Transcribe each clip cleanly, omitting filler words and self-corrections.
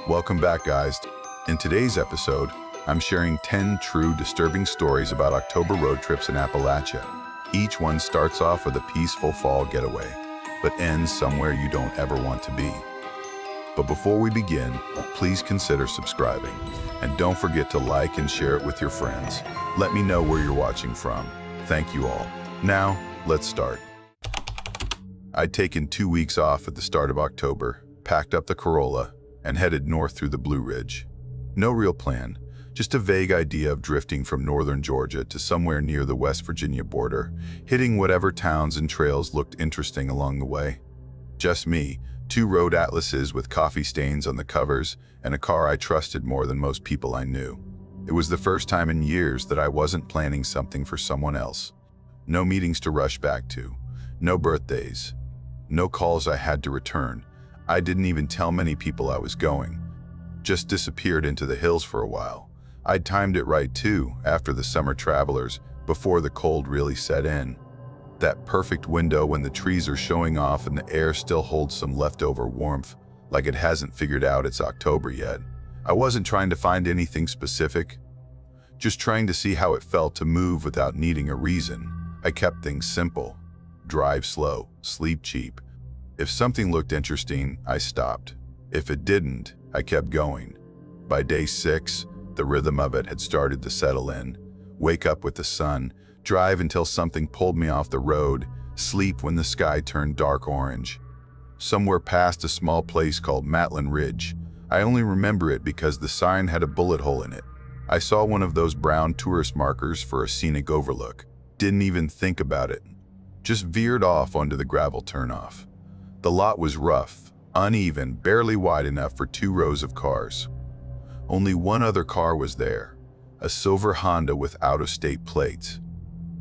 Welcome back, guys. In today's episode, I'm sharing 10 true disturbing stories about October road trips in Appalachia. Each one starts off with a peaceful fall getaway, but ends somewhere you don't ever want to be. But before we begin, please consider subscribing, and don't forget to like and share it with your friends. Let me know where you're watching from. Thank you all. Now, let's start. I'd taken 2 weeks off at the start of October, packed up the Corolla, and headed north through the Blue Ridge. No real plan, just a vague idea of drifting from northern Georgia to somewhere near the West Virginia border, hitting whatever towns and trails looked interesting along the way. Just me, 2 road atlases with coffee stains on the covers, and a car I trusted more than most people I knew. It was the first time in years that I wasn't planning something for someone else. No meetings to rush back to, no birthdays, no calls I had to return. I didn't even tell many people I was going. Just disappeared into the hills for a while. I'd timed it right too, after the summer travelers, before the cold really set in. That perfect window when the trees are showing off and the air still holds some leftover warmth, like it hasn't figured out it's October yet. I wasn't trying to find anything specific, just trying to see how it felt to move without needing a reason. I kept things simple. Drive slow, sleep cheap. If something looked interesting, I stopped. If it didn't, I kept going. By day 6, the rhythm of it had started to settle in. Wake up with the sun, drive until something pulled me off the road, sleep when the sky turned dark orange. Somewhere past a small place called Matlin Ridge. I only remember it because the sign had a bullet hole in it. I saw one of those brown tourist markers for a scenic overlook. Didn't even think about it. Just veered off onto the gravel turnoff. The lot was rough, uneven, barely wide enough for 2 rows of cars. Only one other car was there, a silver Honda with out-of-state plates.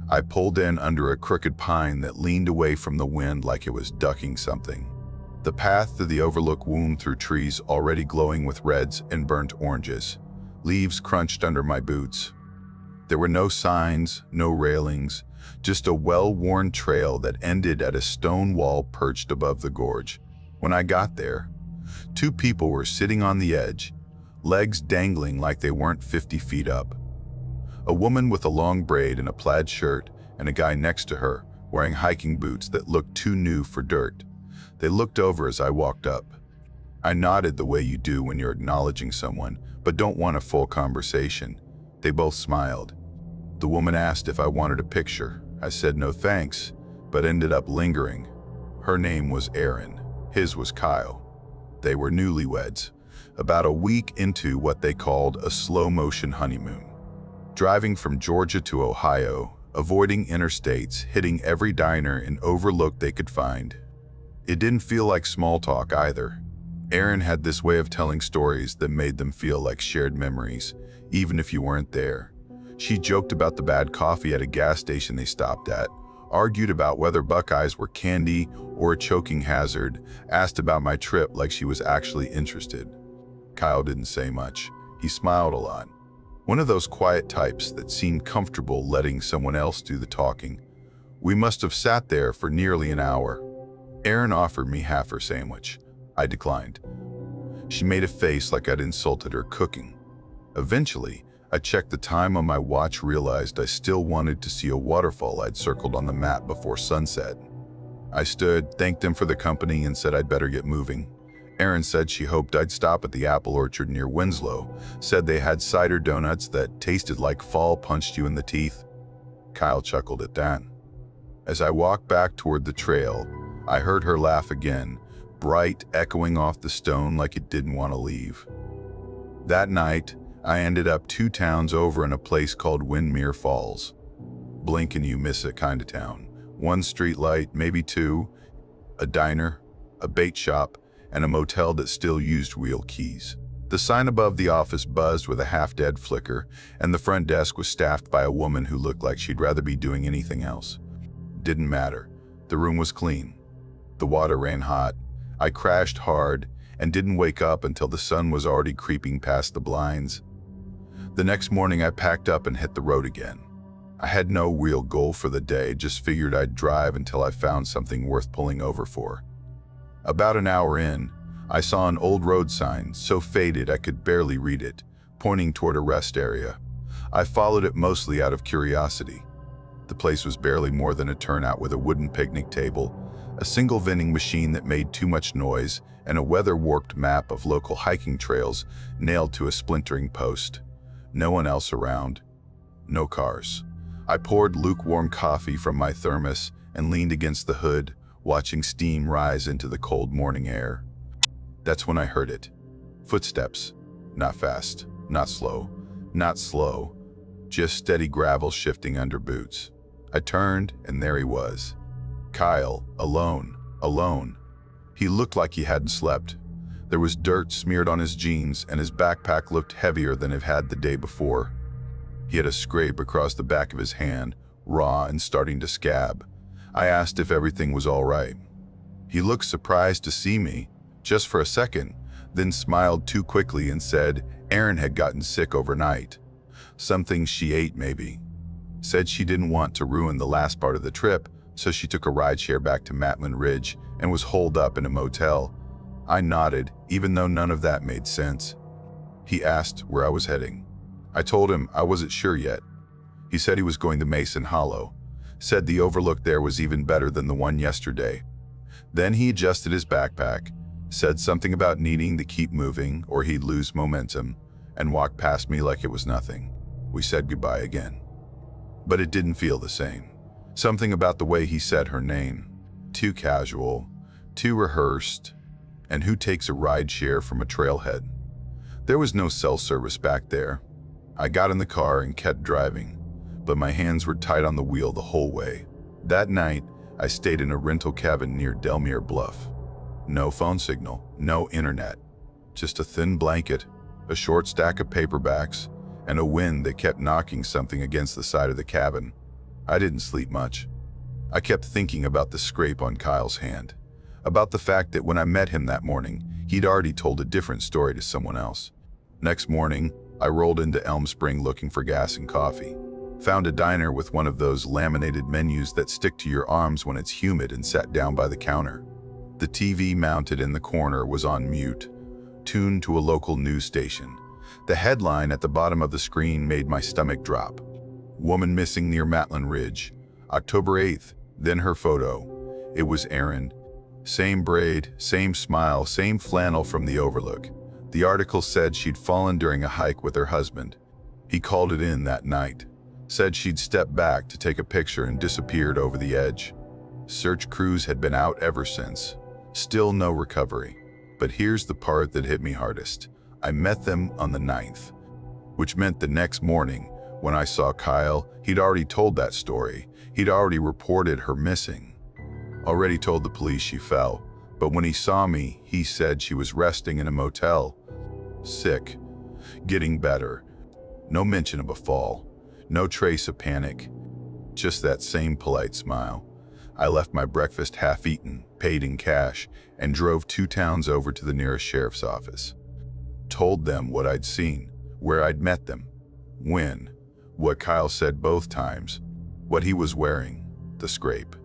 I pulled in under a crooked pine that leaned away from the wind like it was ducking something. The path to the overlook wound through trees already glowing with reds and burnt oranges. Leaves crunched under my boots. There were no signs, no railings, just a well-worn trail that ended at a stone wall perched above the gorge. When I got there, 2 people were sitting on the edge, legs dangling like they weren't 50 feet up. A woman with a long braid and a plaid shirt, and a guy next to her wearing hiking boots that looked too new for dirt. They looked over as I walked up. I nodded the way you do when you're acknowledging someone, but don't want a full conversation. They both smiled. The woman asked if I wanted a picture. I said no thanks, but ended up lingering. Her name was Erin. His was Kyle. They were newlyweds, about a week into what they called a slow-motion honeymoon. Driving from Georgia to Ohio, avoiding interstates, hitting every diner and overlook they could find. It didn't feel like small talk either. Erin had this way of telling stories that made them feel like shared memories, even if you weren't there. She joked about the bad coffee at a gas station they stopped at, argued about whether Buckeyes were candy or a choking hazard, asked about my trip like she was actually interested. Kyle didn't say much. He smiled a lot. One of those quiet types that seemed comfortable letting someone else do the talking. We must have sat there for nearly an hour. Erin offered me half her sandwich. I declined. She made a face like I'd insulted her cooking. Eventually, I checked the time on my watch, realized I still wanted to see a waterfall I'd circled on the map before sunset. I stood, thanked them for the company, and said I'd better get moving. Erin said she hoped I'd stop at the apple orchard near Winslow, said they had cider donuts that tasted like fall punched you in the teeth. Kyle chuckled at that. As I walked back toward the trail, I heard her laugh again, bright, echoing off the stone like it didn't want to leave. That night, I ended up 2 towns over in a place called Windmere Falls. Blink and you miss it kind of town. 1 street light, maybe 2, a diner, a bait shop, and a motel that still used wheel keys. The sign above the office buzzed with a half-dead flicker, and the front desk was staffed by a woman who looked like she'd rather be doing anything else. Didn't matter. The room was clean. The water ran hot. I crashed hard and didn't wake up until the sun was already creeping past the blinds. The next morning I packed up and hit the road again. I had no real goal for the day, just figured I'd drive until I found something worth pulling over for. About an hour in, I saw an old road sign, so faded I could barely read it, pointing toward a rest area. I followed it mostly out of curiosity. The place was barely more than a turnout with a wooden picnic table, a single vending machine that made too much noise, and a weather-warped map of local hiking trails nailed to a splintering post. No one else around. No cars. I poured lukewarm coffee from my thermos and leaned against the hood, watching steam rise into the cold morning air. That's when I heard it. Footsteps. Not fast, not slow, not slow, just steady gravel shifting under boots. I turned, and there he was. Kyle, alone, alone. He looked like he hadn't slept. There was dirt smeared on his jeans, and his backpack looked heavier than it had the day before. He had a scrape across the back of his hand, raw and starting to scab. I asked if everything was all right. He looked surprised to see me, just for a second, then smiled too quickly and said Erin had gotten sick overnight. Something she ate, maybe. Said she didn't want to ruin the last part of the trip, so she took a rideshare back to Matlin Ridge and was holed up in a motel. I nodded, even though none of that made sense. He asked where I was heading. I told him I wasn't sure yet. He said he was going to Mason Hollow. Said the overlook there was even better than the one yesterday. Then he adjusted his backpack, said something about needing to keep moving or he'd lose momentum, and walked past me like it was nothing. We said goodbye again. But it didn't feel the same. Something about the way he said her name. Too casual, too rehearsed, and who takes a ride share from a trailhead? There was no cell service back there. I got in the car and kept driving, but my hands were tight on the wheel the whole way. That night, I stayed in a rental cabin near Delmere Bluff. No phone signal, no internet, just a thin blanket, a short stack of paperbacks, and a wind that kept knocking something against the side of the cabin. I didn't sleep much. I kept thinking about the scrape on Kyle's hand, about the fact that when I met him that morning, he'd already told a different story to someone else. Next morning, I rolled into Elm Spring looking for gas and coffee. Found a diner with one of those laminated menus that stick to your arms when it's humid and sat down by the counter. The TV mounted in the corner was on mute, tuned to a local news station. The headline at the bottom of the screen made my stomach drop. Woman missing near Matlin Ridge, October 8th, then her photo. It was Erin. Same braid, same smile, same flannel from the overlook. The article said she'd fallen during a hike with her husband. He called it in that night. Said she'd stepped back to take a picture and disappeared over the edge. Search crews had been out ever since. Still no recovery. But here's the part that hit me hardest. I met them on the 9th, which meant the next morning, when I saw Kyle, he'd already told that story. He'd already reported her missing. Already told the police she fell. But when he saw me, he said she was resting in a motel. Sick. Getting better. No mention of a fall. No trace of panic. Just that same polite smile. I left my breakfast half-eaten, paid in cash, and drove 2 towns over to the nearest sheriff's office. Told them what I'd seen, where I'd met them, when, what Kyle said both times, what he was wearing, the scrape,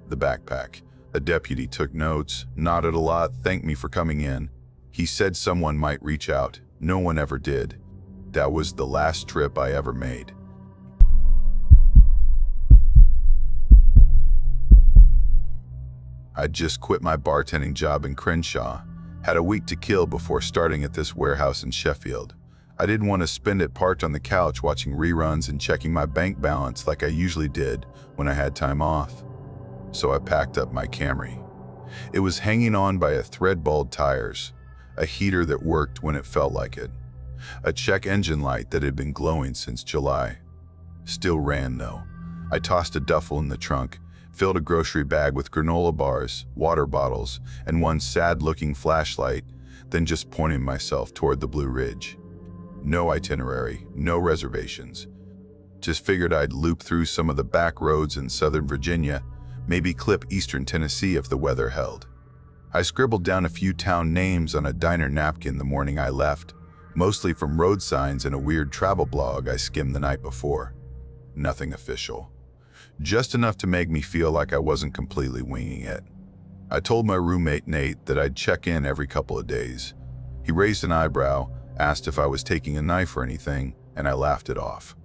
the backpack. A deputy took notes, nodded a lot, thanked me for coming in. He said someone might reach out. No one ever did. That was the last trip I ever made. I'd just quit my bartending job in Crenshaw, had a week to kill before starting at this warehouse in Sheffield. I didn't want to spend it parked on the couch watching reruns and checking my bank balance like I usually did when I had time off. So I packed up my Camry. It was hanging on by a thread-balled tires, a heater that worked when it felt like it, a check engine light that had been glowing since July. Still ran though. I tossed a duffel in the trunk, filled a grocery bag with granola bars, water bottles, and one sad-looking flashlight, then just pointed myself toward the Blue Ridge. No itinerary, no reservations. Just figured I'd loop through some of the back roads in Southern Virginia, maybe clip Eastern Tennessee if the weather held. I scribbled down a few town names on a diner napkin the morning I left, mostly from road signs and a weird travel blog I skimmed the night before. Nothing official. Just enough to make me feel like I wasn't completely winging it. I told my roommate Nate that I'd check in every couple of days. He raised an eyebrow, asked if I was taking a knife or anything, and I laughed it off.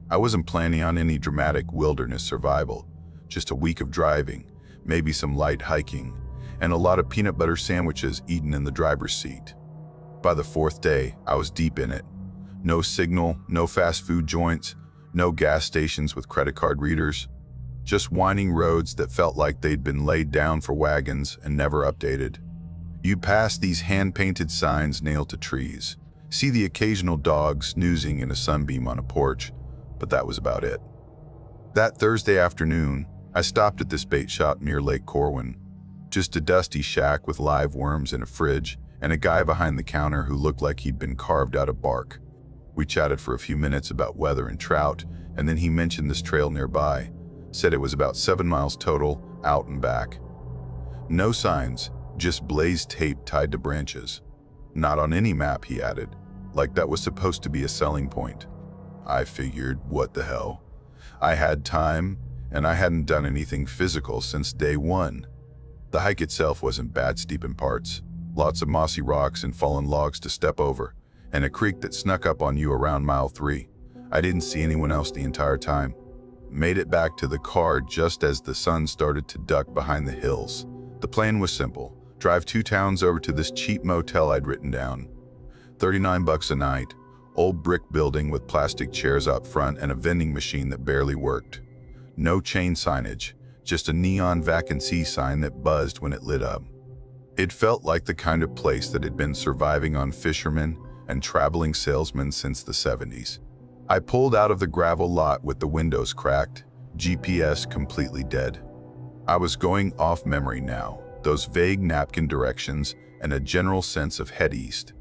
I wasn't planning on any dramatic wilderness survival, just a week of driving, maybe some light hiking, and a lot of peanut butter sandwiches eaten in the driver's seat. By the fourth day, I was deep in it. No signal, no fast food joints, no gas stations with credit card readers, just winding roads that felt like they'd been laid down for wagons and never updated. You pass these hand-painted signs nailed to trees, see the occasional dog snoozing in a sunbeam on a porch, but that was about it. That Thursday afternoon, I stopped at this bait shop near Lake Corwin. Just a dusty shack with live worms in a fridge and a guy behind the counter who looked like he'd been carved out of bark. We chatted for a few minutes about weather and trout, and then he mentioned this trail nearby, said it was about 7 miles total, out and back. No signs, just blazed tape tied to branches. Not on any map, he added, like that was supposed to be a selling point. I figured, what the hell? I had time, and I hadn't done anything physical since day one. The hike itself wasn't bad steep in parts, lots of mossy rocks and fallen logs to step over, and a creek that snuck up on you around mile 3. I didn't see anyone else the entire time. Made it back to the car just as the sun started to duck behind the hills. The plan was simple. Drive 2 towns over to this cheap motel I'd written down. $39 a night, old brick building with plastic chairs out front and a vending machine that barely worked. No chain signage, just a neon vacancy sign that buzzed when it lit up. It felt like the kind of place that had been surviving on fishermen and traveling salesmen since the 70s. I pulled out of the gravel lot with the windows cracked, GPS completely dead. I was going off memory now, those vague napkin directions and a general sense of head east.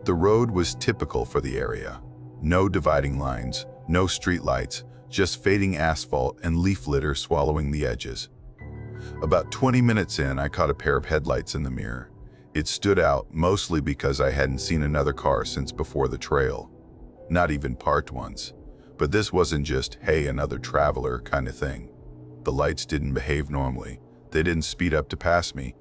The road was typical for the area. No dividing lines, no streetlights, just fading asphalt and leaf litter swallowing the edges. About 20 minutes in, I caught a pair of headlights in the mirror. It stood out mostly because I hadn't seen another car since before the trail. Not even parked ones. But this wasn't just, hey, another traveler kind of thing. The lights didn't behave normally. They didn't speed up to pass me.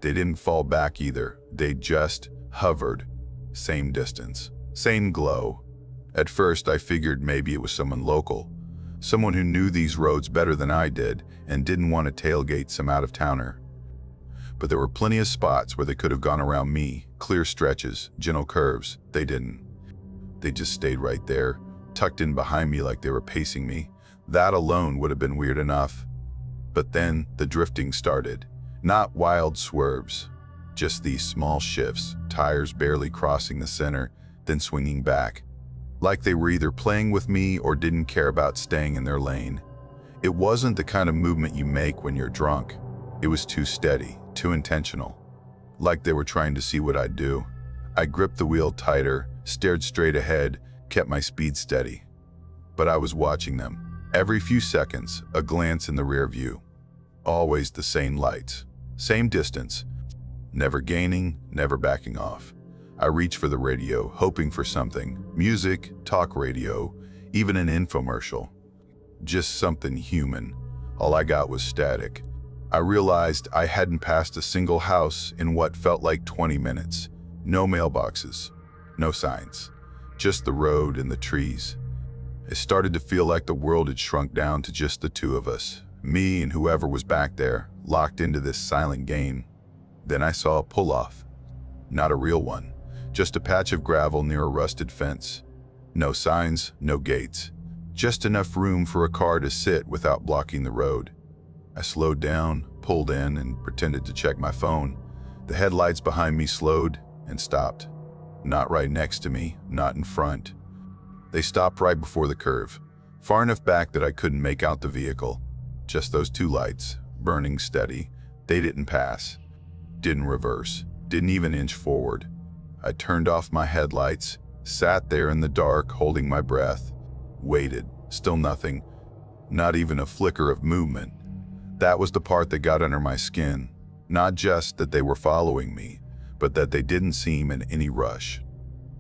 They didn't fall back either. They just hovered. Same distance. Same glow. At first, I figured maybe it was someone local. Someone who knew these roads better than I did and didn't want to tailgate some out-of-towner. But there were plenty of spots where they could have gone around me, clear stretches, gentle curves. They didn't. They just stayed right there, tucked in behind me like they were pacing me. That alone would have been weird enough. But then the drifting started. Not wild swerves, just these small shifts, tires barely crossing the center, then swinging back. Like they were either playing with me or didn't care about staying in their lane. It wasn't the kind of movement you make when you're drunk. It was too steady, too intentional. Like they were trying to see what I'd do. I gripped the wheel tighter, stared straight ahead, kept my speed steady. But I was watching them. Every few seconds, a glance in the rear view. Always the same lights, same distance. Never gaining, never backing off. I reached for the radio, hoping for something. Music, talk radio, even an infomercial. Just something human. All I got was static. I realized I hadn't passed a single house in what felt like 20 minutes. No mailboxes, no signs. Just the road and the trees. It started to feel like the world had shrunk down to just the two of us. Me and whoever was back there, locked into this silent game. Then I saw a pull-off. Not a real one. Just a patch of gravel near a rusted fence. No signs, no gates. Just enough room for a car to sit without blocking the road. I slowed down, pulled in, and pretended to check my phone. The headlights behind me slowed and stopped. Not right next to me, not in front. They stopped right before the curve, far enough back that I couldn't make out the vehicle. Just those two lights, burning steady. They didn't pass, didn't reverse, didn't even inch forward. I turned off my headlights, sat there in the dark, holding my breath, waited, still nothing, not even a flicker of movement. That was the part that got under my skin. Not just that they were following me, but that they didn't seem in any rush,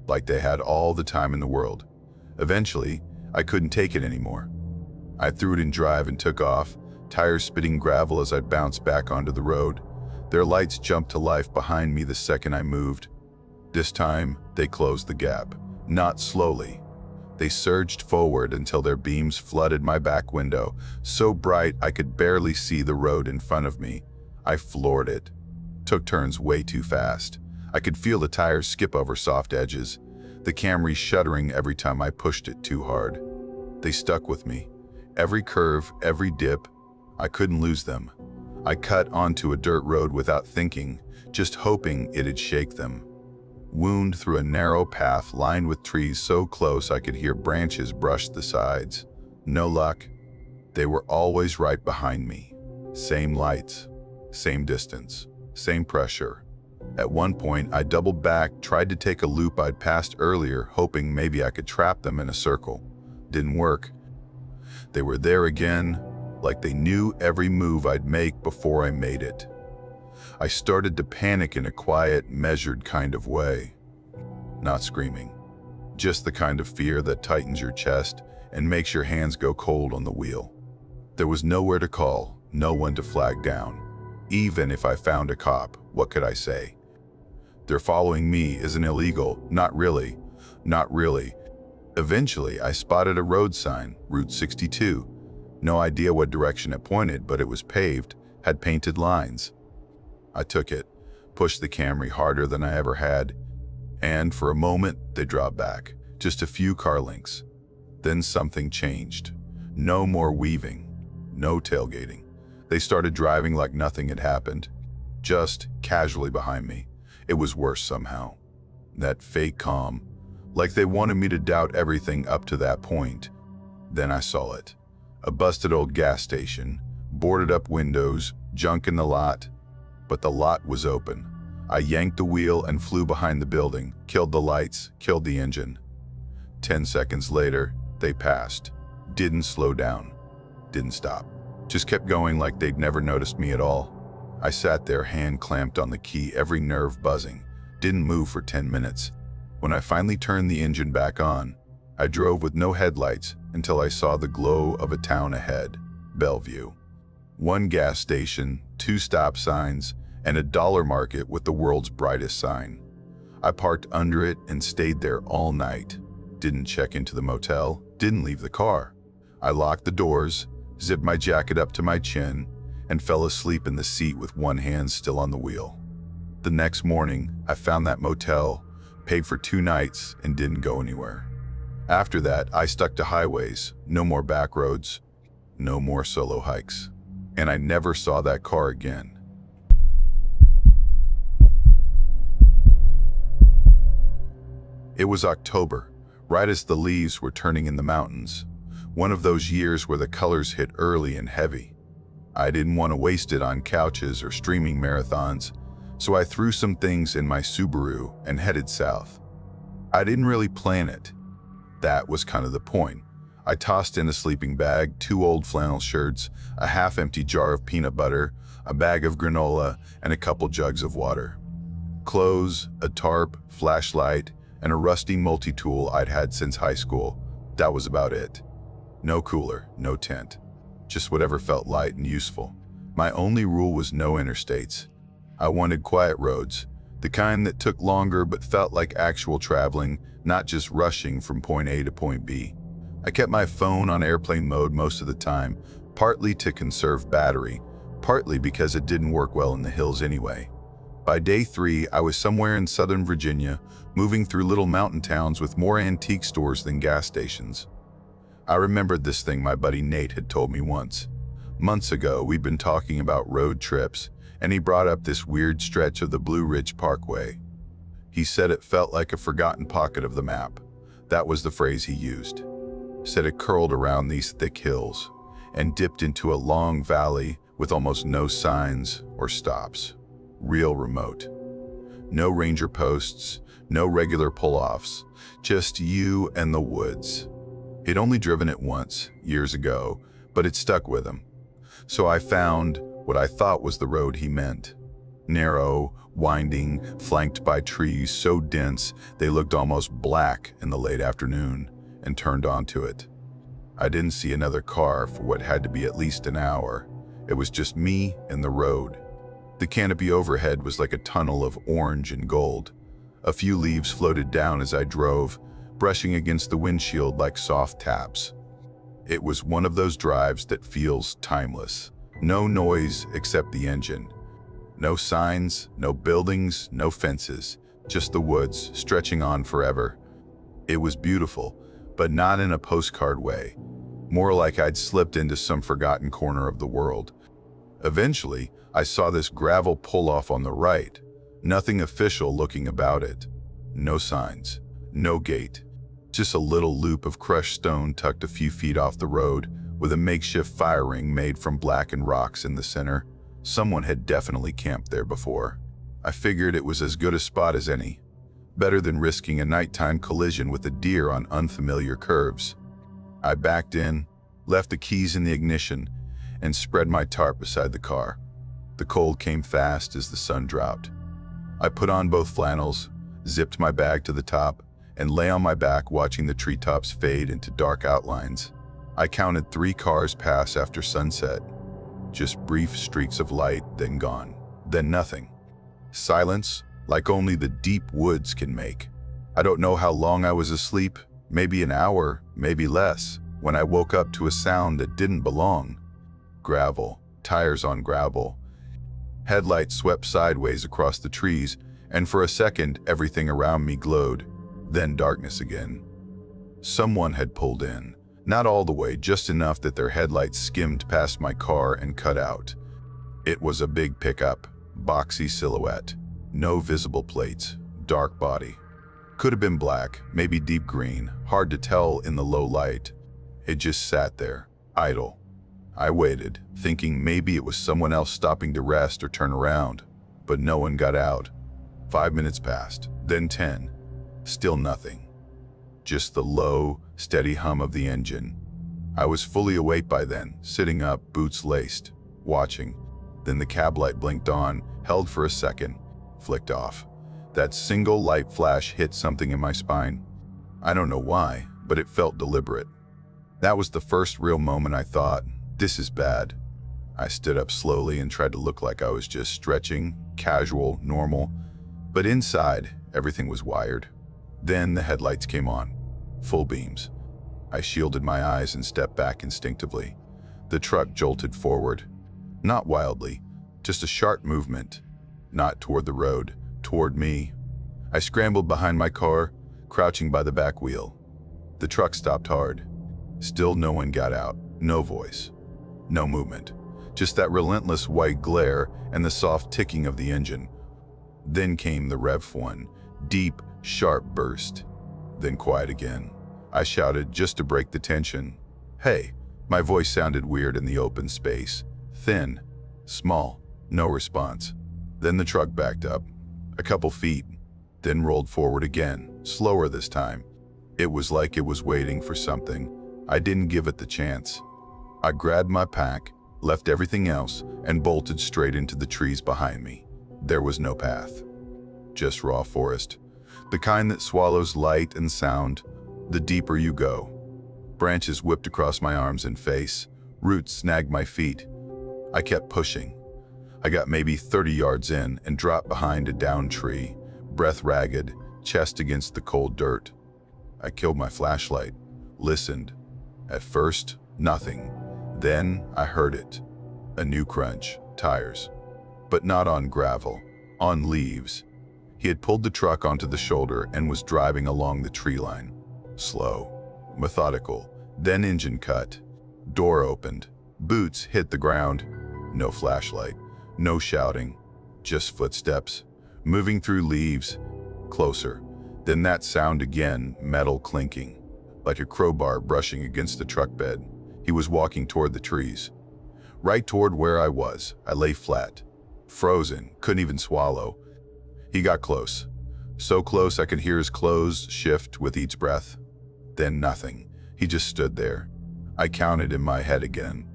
like they had all the time in the world. Eventually, I couldn't take it anymore. I threw it in drive and took off, tires spitting gravel as I bounced back onto the road. Their lights jumped to life behind me the second I moved. This time, they closed the gap, not slowly. They surged forward until their beams flooded my back window, so bright I could barely see the road in front of me. I floored it. Took turns way too fast. I could feel the tires skip over soft edges, the Camry shuddering every time I pushed it too hard. They stuck with me. Every curve, every dip, I couldn't lose them. I cut onto a dirt road without thinking, just hoping it'd shake them. Wound through a narrow path lined with trees so close I could hear branches brush the sides. No luck. They were always right behind me. Same lights, same distance, same pressure. At one point, I doubled back, tried to take a loop I'd passed earlier, hoping maybe I could trap them in a circle. Didn't work. They were there again, like they knew every move I'd make before I made it. I started to panic in a quiet, measured kind of way. Not screaming. Just the kind of fear that tightens your chest and makes your hands go cold on the wheel. There was nowhere to call, no one to flag down. Even if I found a cop, what could I say? They're following me isn't illegal. Not really. Not really. Eventually, I spotted a road sign, Route 62. No idea what direction it pointed, but it was paved, had painted lines. I took it, pushed the Camry harder than I ever had, and for a moment, they dropped back, just a few car lengths. Then something changed. No more weaving, no tailgating. They started driving like nothing had happened, just casually behind me. It was worse somehow. That fake calm, like they wanted me to doubt everything up to that point. Then I saw it. A busted old gas station, boarded up windows, junk in the lot. But the lot was open. I yanked the wheel and flew behind the building, killed the lights, killed the engine. 10 seconds later, they passed. Didn't slow down. Didn't stop. Just kept going like they'd never noticed me at all. I sat there, hand clamped on the key, every nerve buzzing. Didn't move for 10 minutes. When I finally turned the engine back on, I drove with no headlights until I saw the glow of a town ahead, Bellevue. One gas station, 2 stop signs, and a dollar market with the world's brightest sign. I parked under it and stayed there all night. Didn't check into the motel, didn't leave the car. I locked the doors, zipped my jacket up to my chin, and fell asleep in the seat with one hand still on the wheel. The next morning, I found that motel, paid for 2 nights, and didn't go anywhere. After that, I stuck to highways, no more back roads, no more solo hikes. And I never saw that car again. It was October, right as the leaves were turning in the mountains. One of those years where the colors hit early and heavy. I didn't want to waste it on couches or streaming marathons, so I threw some things in my Subaru and headed south. I didn't really plan it. That was kind of the point. I tossed in a sleeping bag, 2 old flannel shirts, a half-empty jar of peanut butter, a bag of granola, and a couple jugs of water. Clothes, a tarp, flashlight, and a rusty multi-tool I'd had since high school. That was about it. No cooler, no tent. Just whatever felt light and useful. My only rule was no interstates. I wanted quiet roads, the kind that took longer but felt like actual traveling, not just rushing from point A to point B. I kept my phone on airplane mode most of the time, partly to conserve battery, partly because it didn't work well in the hills anyway. By day 3, I was somewhere in Southern Virginia, moving through little mountain towns with more antique stores than gas stations. I remembered this thing my buddy Nate had told me once. Months ago, we'd been talking about road trips, and he brought up this weird stretch of the Blue Ridge Parkway. He said it felt like a forgotten pocket of the map. That was the phrase he used. Said it curled around these thick hills and dipped into a long valley with almost no signs or stops. Real remote. No ranger posts, no regular pull-offs, just you and the woods. He'd only driven it once, years ago, but it stuck with him. So I found what I thought was the road he meant. Narrow, winding, flanked by trees so dense they looked almost black in the late afternoon, and turned onto it. I didn't see another car for what had to be at least an hour. It was just me and the road. The canopy overhead was like a tunnel of orange and gold. A few leaves floated down as I drove, brushing against the windshield like soft taps. It was one of those drives that feels timeless. No noise except the engine. No signs, no buildings, no fences, just the woods stretching on forever. It was beautiful, but not in a postcard way. More like I'd slipped into some forgotten corner of the world. Eventually, I saw this gravel pull-off on the right. Nothing official looking about it. No signs, no gate. Just a little loop of crushed stone tucked a few feet off the road, with a makeshift fire ring made from blackened rocks in the center. Someone had definitely camped there before. I figured it was as good a spot as any. Better than risking a nighttime collision with a deer on unfamiliar curves. I backed in, left the keys in the ignition, and spread my tarp beside the car. The cold came fast as the sun dropped. I put on both flannels, zipped my bag to the top, and lay on my back watching the treetops fade into dark outlines. I counted 3 cars pass after sunset. Just brief streaks of light, then gone. Then nothing. Silence, like only the deep woods can make. I don't know how long I was asleep, maybe an hour, maybe less, when I woke up to a sound that didn't belong. Gravel, tires on gravel. Headlights swept sideways across the trees, and for a second everything around me glowed. Then darkness again. Someone had pulled in. Not all the way, just enough that their headlights skimmed past my car and cut out. It was a big pickup, boxy silhouette. No visible plates, dark body. Could have been black, maybe deep green, hard to tell in the low light. It just sat there, idle. I waited, thinking maybe it was someone else stopping to rest or turn around, but no one got out. 5 minutes passed, then 10. Still nothing. Just the low, steady hum of the engine. I was fully awake by then, sitting up, boots laced, watching. Then the cab light blinked on, held for a second, flicked off. That single light flash hit something in my spine. I don't know why, but it felt deliberate. That was the first real moment I thought, this is bad. I stood up slowly and tried to look like I was just stretching, casual, normal. But inside, everything was wired. Then the headlights came on, full beams. I shielded my eyes and stepped back instinctively. The truck jolted forward. Not wildly, just a sharp movement. Not toward the road, toward me. I scrambled behind my car, crouching by the back wheel. The truck stopped hard. Still no one got out, no voice, no movement. Just that relentless white glare and the soft ticking of the engine. Then came the Rev 1, deep, sharp burst. Then quiet again. I shouted just to break the tension. Hey, my voice sounded weird in the open space. Thin, small, no response. Then the truck backed up, a couple feet, then rolled forward again, slower this time. It was like it was waiting for something. I didn't give it the chance. I grabbed my pack, left everything else, and bolted straight into the trees behind me. There was no path. Just raw forest. The kind that swallows light and sound, the deeper you go. Branches whipped across my arms and face. Roots snagged my feet. I kept pushing. I got maybe 30 yards in and dropped behind a downed tree, breath ragged, chest against the cold dirt. I killed my flashlight, listened. At first, nothing. Then I heard it. A new crunch, tires. But not on gravel, on leaves. He had pulled the truck onto the shoulder and was driving along the tree line. Slow, methodical, then engine cut. Door opened. Boots hit the ground. No flashlight, no shouting, just footsteps, moving through leaves. Closer. Then that sound again, metal clinking, like a crowbar brushing against the truck bed. He was walking toward the trees. Right toward where I was. I lay flat, frozen, couldn't even swallow. He got close. So close I could hear his clothes shift with each breath. Then nothing. He just stood there. I counted in my head again.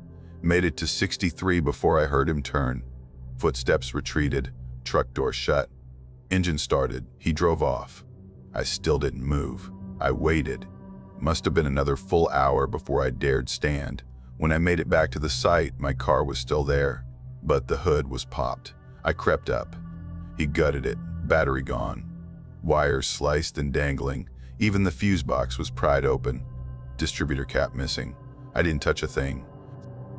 Made it to 63 before I heard him turn. Footsteps retreated, truck door shut. Engine started. He drove off. I still didn't move. I waited. Must have been another full hour before I dared stand. When I made it back to the site, my car was still there, but the hood was popped. I crept up. He gutted it, battery gone. Wires sliced and dangling. Even the fuse box was pried open. Distributor cap missing. I didn't touch a thing.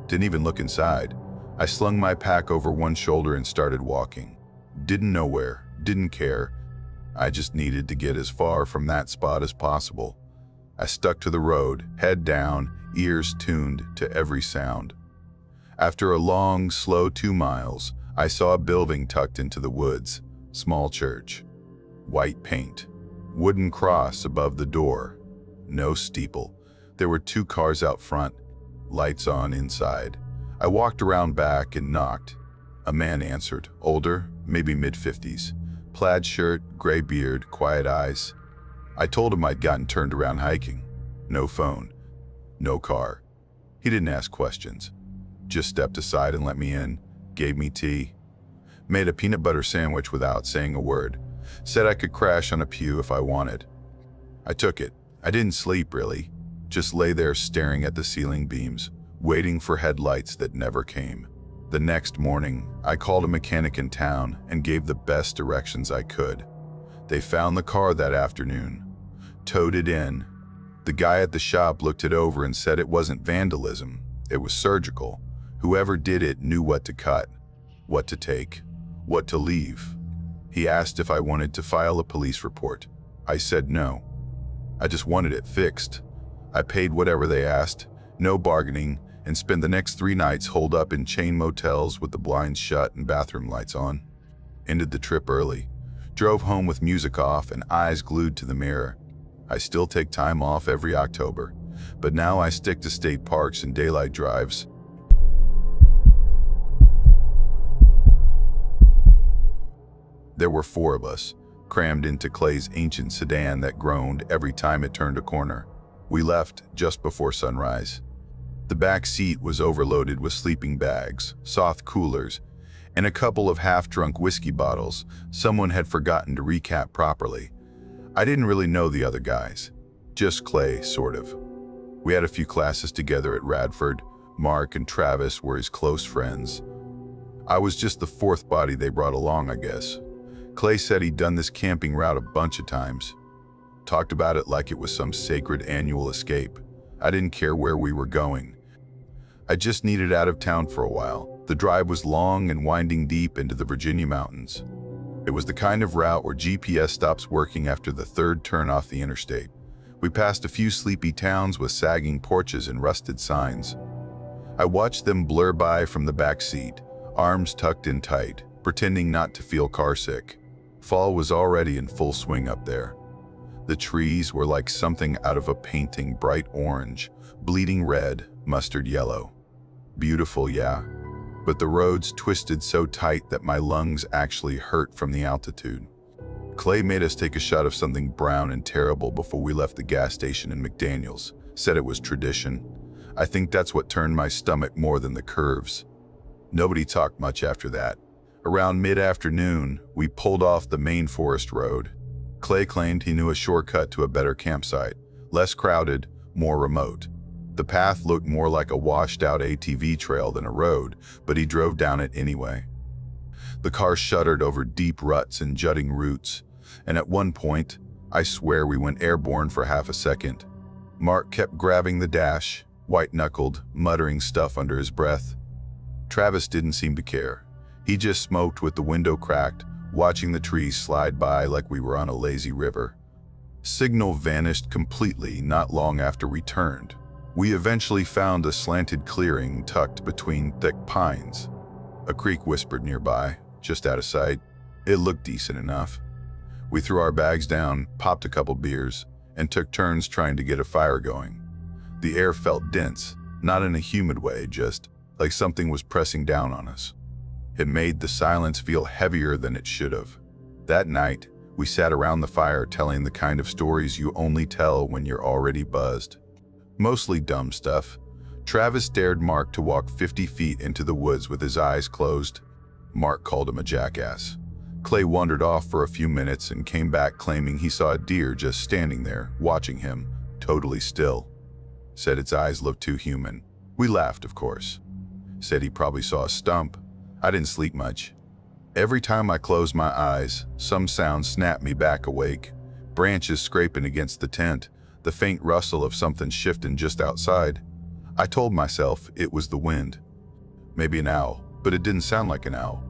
Didn't even look inside. I slung my pack over one shoulder and started walking. Didn't know where, didn't care. I just needed to get as far from that spot as possible. I stuck to the road, head down, ears tuned to every sound. After a long, slow 2 miles, I saw a building tucked into the woods. Small church. White paint. Wooden cross above the door. No steeple. There were 2 cars out front. Lights on inside. I walked around back and knocked. A man answered, older, maybe mid-50s. Plaid shirt, gray beard, quiet eyes. I told him I'd gotten turned around hiking. No phone. No car. He didn't ask questions. Just stepped aside and let me in. Gave me tea. Made a peanut butter sandwich without saying a word. Said I could crash on a pew if I wanted. I took it. I didn't sleep, really. Just lay there staring at the ceiling beams, waiting for headlights that never came. The next morning, I called a mechanic in town and gave the best directions I could. They found the car that afternoon, towed it in. The guy at the shop looked it over and said it wasn't vandalism, it was surgical. Whoever did it knew what to cut, what to take, what to leave. He asked if I wanted to file a police report. I said no. I just wanted it fixed. I paid whatever they asked, no bargaining, and spent the next 3 nights holed up in chain motels with the blinds shut and bathroom lights on. Ended the trip early. Drove home with music off and eyes glued to the mirror. I still take time off every October, but now I stick to state parks and daylight drives. There were 4 of us, crammed into Clay's ancient sedan that groaned every time it turned a corner. We left just before sunrise. The back seat was overloaded with sleeping bags, soft coolers, and a couple of half-drunk whiskey bottles someone had forgotten to recap properly. I didn't really know the other guys. Just Clay, sort of. We had a few classes together at Radford. Mark and Travis were his close friends. I was just the 4th body they brought along, I guess. Clay said he'd done this camping route a bunch of times. Talked about it like it was some sacred annual escape. I didn't care where we were going. I just needed out of town for a while. The drive was long and winding deep into the Virginia mountains. It was the kind of route where GPS stops working after the 3rd turn off the interstate. We passed a few sleepy towns with sagging porches and rusted signs. I watched them blur by from the back seat, arms tucked in tight, pretending not to feel carsick. Fall was already in full swing up there. The trees were like something out of a painting, bright orange, bleeding red, mustard yellow. Beautiful, yeah, but the roads twisted so tight that my lungs actually hurt from the altitude. Clay made us take a shot of something brown and terrible before we left the gas station in McDaniels. Said it was tradition. I think that's what turned my stomach more than the curves. Nobody talked much after that. Around mid-afternoon, we pulled off the main forest road. Clay claimed he knew a shortcut to a better campsite, less crowded, more remote. The path looked more like a washed-out ATV trail than a road, but he drove down it anyway. The car shuddered over deep ruts and jutting roots, and at one point, I swear we went airborne for half a second. Mark kept grabbing the dash, white-knuckled, muttering stuff under his breath. Travis didn't seem to care. He just smoked with the window cracked, watching the trees slide by like we were on a lazy river. Signal vanished completely not long after we turned. We eventually found a slanted clearing tucked between thick pines. A creek whispered nearby, just out of sight. It looked decent enough. We threw our bags down, popped a couple beers, and took turns trying to get a fire going. The air felt dense, not in a humid way, just like something was pressing down on us. It made the silence feel heavier than it should have. That night, we sat around the fire telling the kind of stories you only tell when you're already buzzed. Mostly dumb stuff. Travis dared Mark to walk 50 feet into the woods with his eyes closed. Mark called him a jackass. Clay wandered off for a few minutes and came back claiming he saw a deer just standing there, watching him, totally still. Said its eyes looked too human. We laughed, of course. Said he probably saw a stump. I didn't sleep much. Every time I closed my eyes, some sound snapped me back awake. Branches scraping against the tent, the faint rustle of something shifting just outside. I told myself it was the wind. Maybe an owl, but it didn't sound like an owl.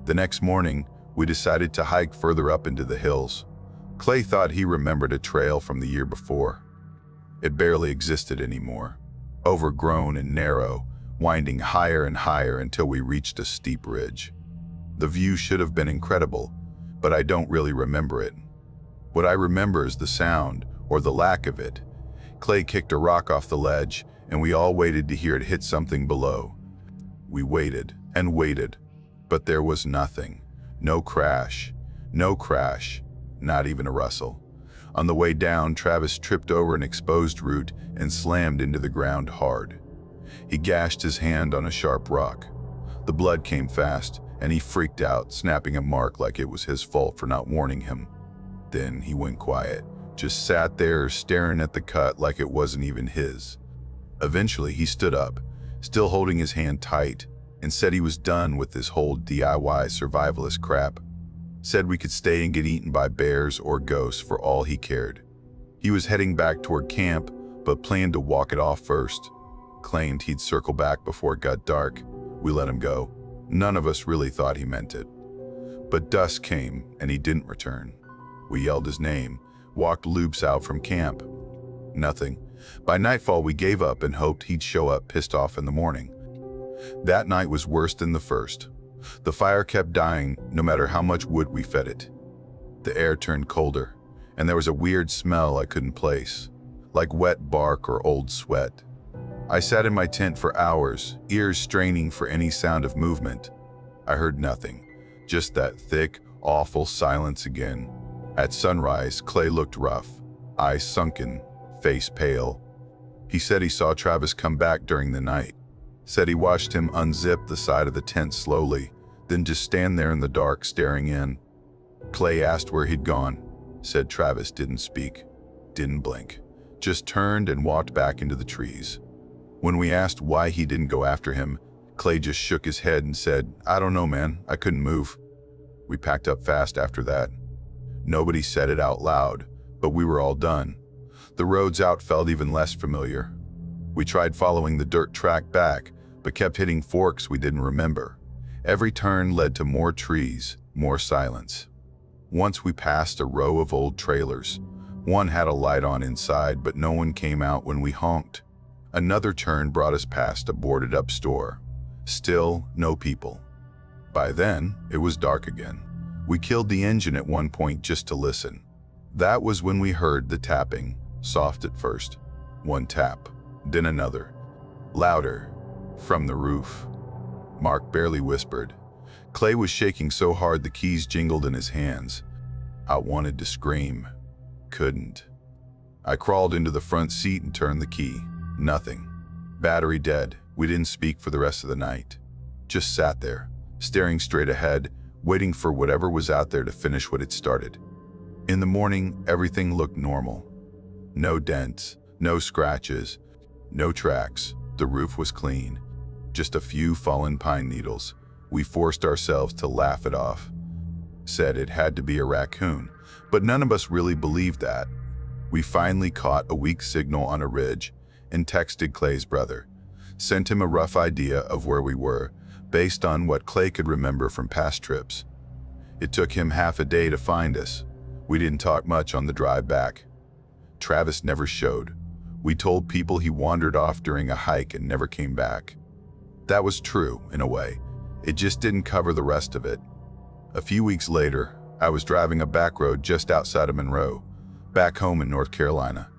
The next morning, we decided to hike further up into the hills. Clay thought he remembered a trail from the year before. It barely existed anymore. Overgrown and narrow, winding higher and higher until we reached a steep ridge. The view should have been incredible, but I don't really remember it. What I remember is the sound, or the lack of it. Clay kicked a rock off the ledge, and we all waited to hear it hit something below. We waited and waited, but there was nothing. No crash, not even a rustle. On the way down, Travis tripped over an exposed root and slammed into the ground hard. He gashed his hand on a sharp rock. The blood came fast, and he freaked out, snapping at Mark like it was his fault for not warning him. Then he went quiet, just sat there staring at the cut like it wasn't even his. Eventually, he stood up, still holding his hand tight, and said he was done with this whole DIY survivalist crap. Said we could stay and get eaten by bears or ghosts for all he cared. He was heading back toward camp, but planned to walk it off first. Claimed he'd circle back before it got dark. We let him go. None of us really thought he meant it. But dusk came, and he didn't return. We yelled his name, walked loops out from camp. Nothing. By nightfall, we gave up and hoped he'd show up pissed off in the morning. That night was worse than the first. The fire kept dying no matter how much wood we fed it. The air turned colder, and there was a weird smell I couldn't place, like wet bark or old sweat. I sat in my tent for hours, ears straining for any sound of movement. I heard nothing, just that thick, awful silence again. At sunrise, Clay looked rough, eyes sunken, face pale. He said he saw Travis come back during the night. Said he watched him unzip the side of the tent slowly, then just stand there in the dark staring in. Clay asked where he'd gone. Said Travis didn't speak, didn't blink, just turned and walked back into the trees. When we asked why he didn't go after him, Clay just shook his head and said, "I don't know, man, I couldn't move." We packed up fast after that. Nobody said it out loud, but we were all done. The roads out felt even less familiar. We tried following the dirt track back, but kept hitting forks we didn't remember. Every turn led to more trees, more silence. Once we passed a row of old trailers. One had a light on inside, but no one came out when we honked. Another turn brought us past a boarded-up store. Still, no people. By then, it was dark again. We killed the engine at one point just to listen. That was when we heard the tapping, soft at first. One tap, then another. Louder, from the roof. Mark barely whispered. Clay was shaking so hard the keys jingled in his hands. I wanted to scream. Couldn't. I crawled into the front seat and turned the key. Nothing. Battery dead. We didn't speak for the rest of the night. Just sat there, staring straight ahead, waiting for whatever was out there to finish what it started. In the morning, everything looked normal. No dents, no scratches, no tracks. The roof was clean. Just a few fallen pine needles. We forced ourselves to laugh it off. Said it had to be a raccoon, but none of us really believed that. We finally caught a weak signal on a ridge and texted Clay's brother. Sent him a rough idea of where we were, based on what Clay could remember from past trips. It took him half a day to find us. We didn't talk much on the drive back. Travis never showed. We told people he wandered off during a hike and never came back. That was true, in a way. It just didn't cover the rest of it. A few weeks later, I was driving a back road just outside of Monroe, back home in North Carolina.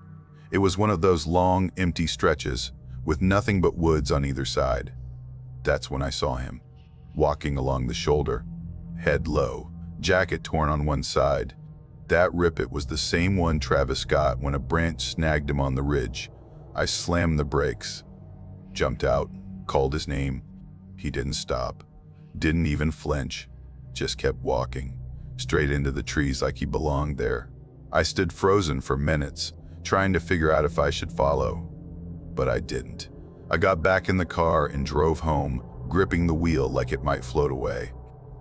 It was one of those long, empty stretches with nothing but woods on either side. That's when I saw him, walking along the shoulder, head low, jacket torn on one side. That rippet was the same one Travis got when a branch snagged him on the ridge. I slammed the brakes, jumped out, called his name. He didn't stop, didn't even flinch, just kept walking, straight into the trees like he belonged there. I stood frozen for minutes, trying to figure out if I should follow, but I didn't. I got back in the car and drove home, gripping the wheel like it might float away.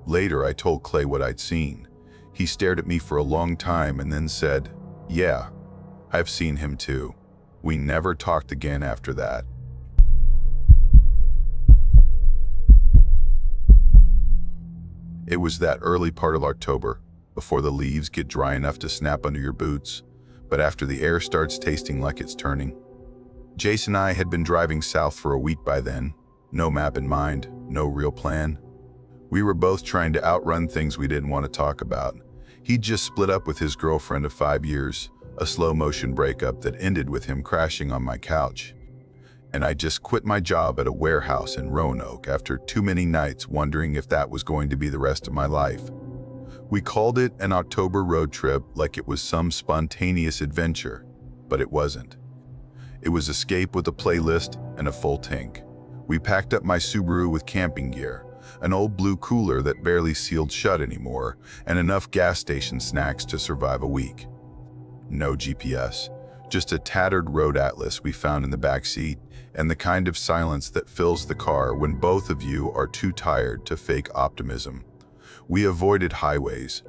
Later, I told Clay what I'd seen. He stared at me for a long time and then said, "Yeah, I've seen him too." We never talked again after that. It was that early part of October, before the leaves get dry enough to snap under your boots, but after the air starts tasting like it's turning. Jace and I had been driving south for a week by then, no map in mind, no real plan. We were both trying to outrun things we didn't want to talk about. He'd just split up with his girlfriend of 5 years, a slow-motion breakup that ended with him crashing on my couch. And I just quit my job at a warehouse in Roanoke after too many nights wondering if that was going to be the rest of my life. We called it an October road trip like it was some spontaneous adventure, but it wasn't. It was escape with a playlist and a full tank. We packed up my Subaru with camping gear, an old blue cooler that barely sealed shut anymore, and enough gas station snacks to survive a week. No GPS, just a tattered road atlas we found in the back seat, and the kind of silence that fills the car when both of you are too tired to fake optimism. We avoided highways,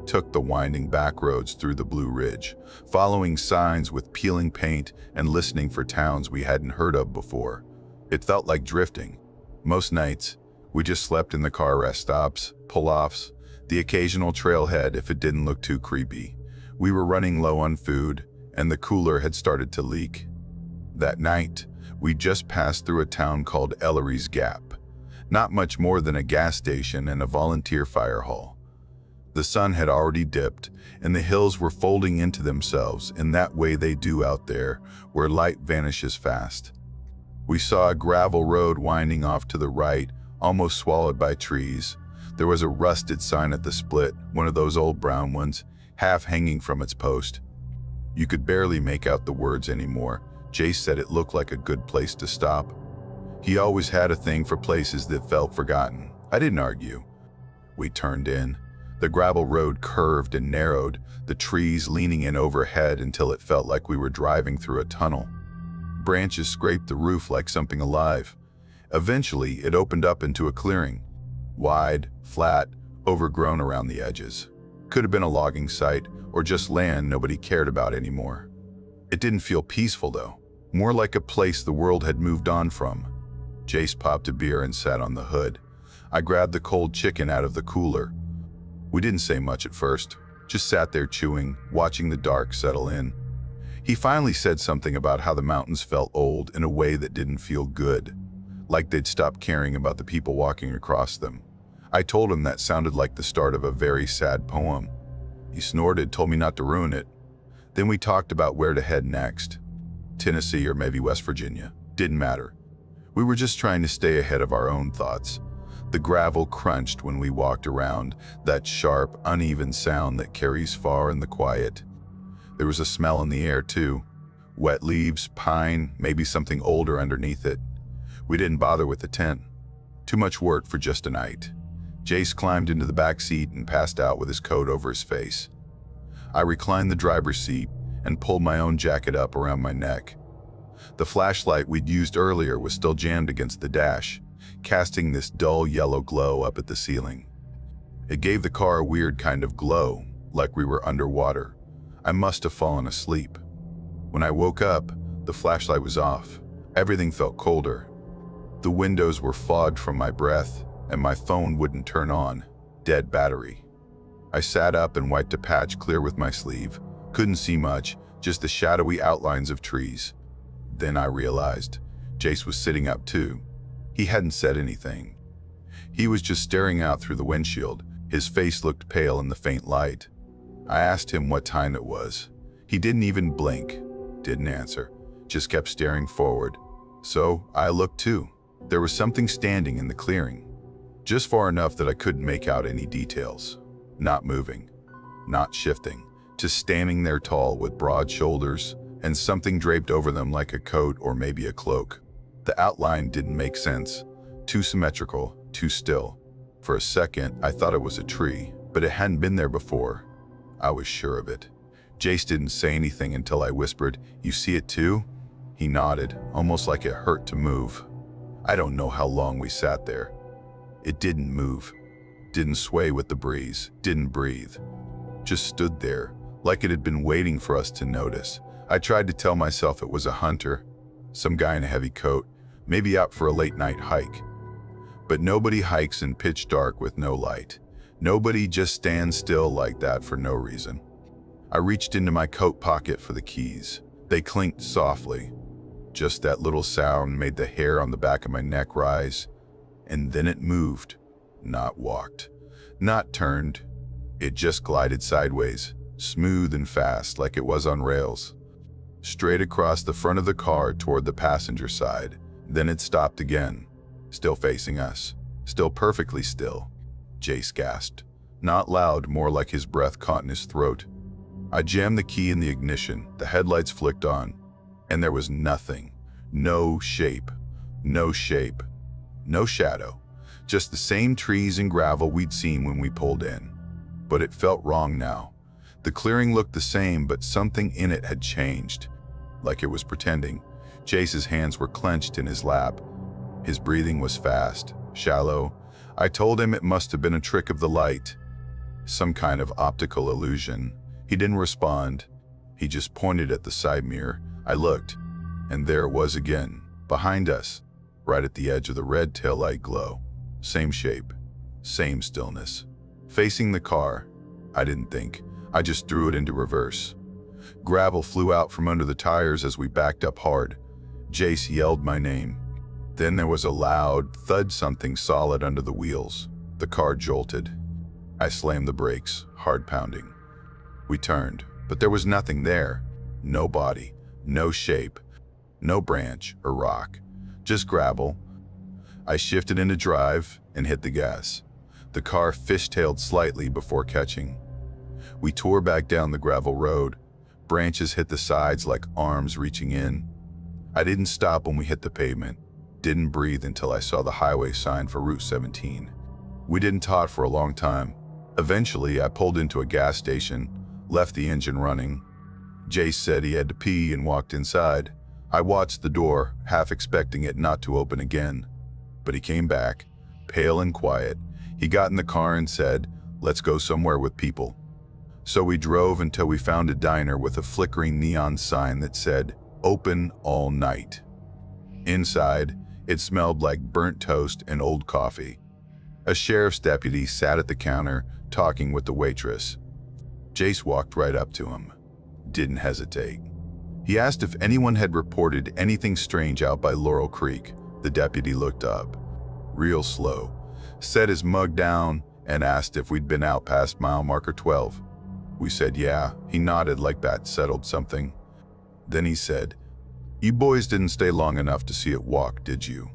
took the winding back roads through the Blue Ridge, following signs with peeling paint and listening for towns we hadn't heard of before. It felt like drifting. Most nights, we just slept in the car rest stops, pull-offs, the occasional trailhead if it didn't look too creepy. We were running low on food, and the cooler had started to leak. That night, we just passed through a town called Ellery's Gap. Not much more than a gas station and a volunteer fire hall. The sun had already dipped, and the hills were folding into themselves in that way they do out there, where light vanishes fast. We saw a gravel road winding off to the right, almost swallowed by trees. There was a rusted sign at the split, one of those old brown ones, half hanging from its post. You could barely make out the words anymore. Jace said it looked like a good place to stop. He always had a thing for places that felt forgotten. I didn't argue. We turned in. The gravel road curved and narrowed, the trees leaning in overhead until it felt like we were driving through a tunnel. Branches scraped the roof like something alive. Eventually, it opened up into a clearing. Wide, flat, overgrown around the edges. Could have been a logging site, or just land nobody cared about anymore. It didn't feel peaceful though, more like a place the world had moved on from. Jace popped a beer and sat on the hood. I grabbed the cold chicken out of the cooler. We didn't say much at first, just sat there chewing, watching the dark settle in. He finally said something about how the mountains felt old in a way that didn't feel good, like they'd stopped caring about the people walking across them. I told him that sounded like the start of a very sad poem. He snorted, told me not to ruin it. Then we talked about where to head next. Tennessee or maybe West Virginia. Didn't matter. We were just trying to stay ahead of our own thoughts. The gravel crunched when we walked around, that sharp, uneven sound that carries far in the quiet. There was a smell in the air too. Wet leaves, pine, maybe something older underneath it. We didn't bother with the tent. Too much work for just a night. Jace climbed into the back seat and passed out with his coat over his face. I reclined the driver's seat and pulled my own jacket up around my neck. The flashlight we'd used earlier was still jammed against the dash, casting this dull yellow glow up at the ceiling. It gave the car a weird kind of glow, like we were underwater. I must have fallen asleep. When I woke up, the flashlight was off. Everything felt colder. The windows were fogged from my breath, and my phone wouldn't turn on. Dead battery. I sat up and wiped a patch clear with my sleeve. Couldn't see much, just the shadowy outlines of trees. Then I realized Jace was sitting up too. He hadn't said anything. He was just staring out through the windshield. His face looked pale in the faint light. I asked him what time it was. He didn't even blink, didn't answer, just kept staring forward. So I looked too. There was something standing in the clearing, just far enough that I couldn't make out any details. Not moving, not shifting, just standing there tall with broad shoulders and something draped over them like a coat or maybe a cloak. The outline didn't make sense. Too symmetrical, too still. For a second, I thought it was a tree, but it hadn't been there before. I was sure of it. Jace didn't say anything until I whispered, "You see it too?" He nodded, almost like it hurt to move. I don't know how long we sat there. It didn't move. Didn't sway with the breeze, didn't breathe. Just stood there, like it had been waiting for us to notice. I tried to tell myself it was a hunter, some guy in a heavy coat, maybe out for a late-night hike. But nobody hikes in pitch dark with no light. Nobody just stands still like that for no reason. I reached into my coat pocket for the keys. They clinked softly. Just that little sound made the hair on the back of my neck rise. And then it moved, not walked, not turned. It just glided sideways, smooth and fast like it was on rails, straight across the front of the car toward the passenger side. Then it stopped again, still facing us, still perfectly still. Jace gasped, not loud, more like his breath caught in his throat. I jammed the key in the ignition, the headlights flicked on, and there was nothing. No shape, no shape, no shadow, just the same trees and gravel we'd seen when we pulled in. But it felt wrong now. The clearing looked the same, but something in it had changed, like it was pretending. Jace's hands were clenched in his lap. His breathing was fast, shallow. I told him it must have been a trick of the light, some kind of optical illusion. He didn't respond. He just pointed at the side mirror. I looked, and there it was again, behind us, right at the edge of the red taillight glow. Same shape, same stillness. Facing the car, I didn't think. I just threw it into reverse. Gravel flew out from under the tires as we backed up hard. Jace yelled my name. Then there was a loud thud, something solid under the wheels. The car jolted. I slammed the brakes, hard pounding. We turned, but there was nothing there. No body, no shape, no branch or rock, just gravel. I shifted into drive and hit the gas. The car fishtailed slightly before catching. We tore back down the gravel road. Branches hit the sides like arms reaching in. I didn't stop when we hit the pavement. Didn't breathe until I saw the highway sign for Route 17. We didn't talk for a long time. Eventually, I pulled into a gas station, left the engine running. Jace said he had to pee and walked inside. I watched the door, half expecting it not to open again. But he came back, pale and quiet. He got in the car and said, "Let's go somewhere with people." So we drove until we found a diner with a flickering neon sign that said, "Open all night." Inside, it smelled like burnt toast and old coffee. A sheriff's deputy sat at the counter, talking with the waitress. Jace walked right up to him. Didn't hesitate. He asked if anyone had reported anything strange out by Laurel Creek. The deputy looked up, real slow, set his mug down, and asked if we'd been out past mile marker 12. We said yeah. He nodded like that settled something. Then he said, "You boys didn't stay long enough to see it walk, did you?"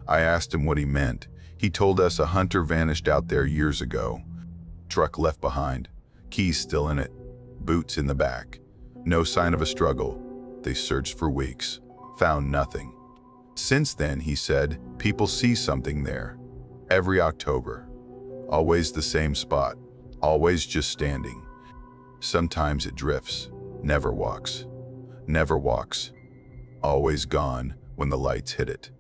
I asked him what he meant. He told us a hunter vanished out there years ago. Truck left behind, keys still in it, boots in the back. No sign of a struggle. They searched for weeks, found nothing. Since then, he said, people see something there. Every October. Always the same spot. Always just standing. Sometimes it drifts. Never walks. Never walks. Always gone when the lights hit it.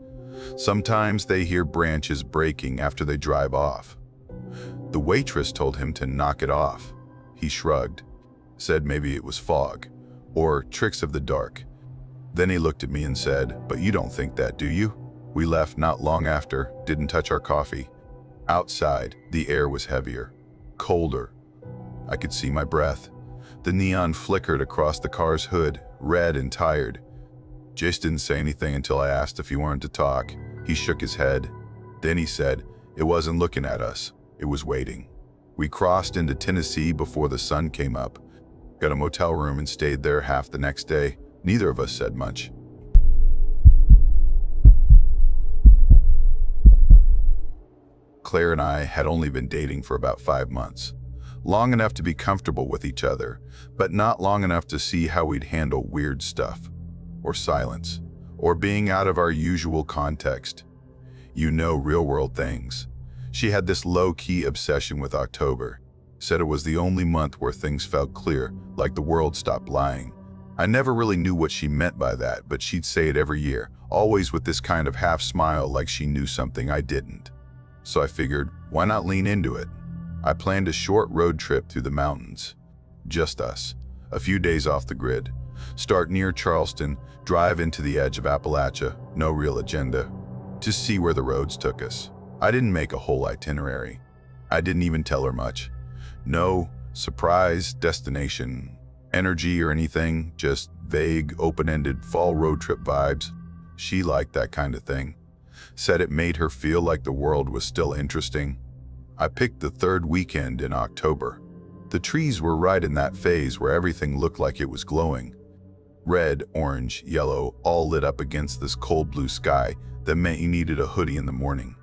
Sometimes they hear branches breaking after they drive off. The waitress told him to knock it off. He shrugged, said maybe it was fog, or tricks of the dark. Then he looked at me and said, "But you don't think that, do you?" We left not long after, didn't touch our coffee. Outside, the air was heavier, colder. I could see my breath. The neon flickered across the car's hood, red and tired. Jace didn't say anything until I asked if he wanted to talk. He shook his head. Then he said, it wasn't looking at us, it was waiting. We crossed into Tennessee before the sun came up, got a motel room and stayed there half the next day. Neither of us said much. Claire and I had only been dating for about 5 months. Long enough to be comfortable with each other, but not long enough to see how we'd handle weird stuff, or silence, or being out of our usual context. You know, real-world things. She had this low-key obsession with October, said it was the only month where things felt clear, like the world stopped lying. I never really knew what she meant by that, but she'd say it every year, always with this kind of half smile like she knew something I didn't. So I figured, why not lean into it? I planned a short road trip through the mountains. Just us. A few days off the grid. Start near Charleston, drive into the edge of Appalachia, no real agenda. Just see where the roads took us. I didn't make a whole itinerary. I didn't even tell her much. No surprise destination, energy or anything, just vague, open-ended fall road trip vibes. She liked that kind of thing. Said it made her feel like the world was still interesting. I picked the third weekend in October. The trees were right in that phase where everything looked like it was glowing. Red, orange, yellow, all lit up against this cold blue sky that meant you needed a hoodie in the morning.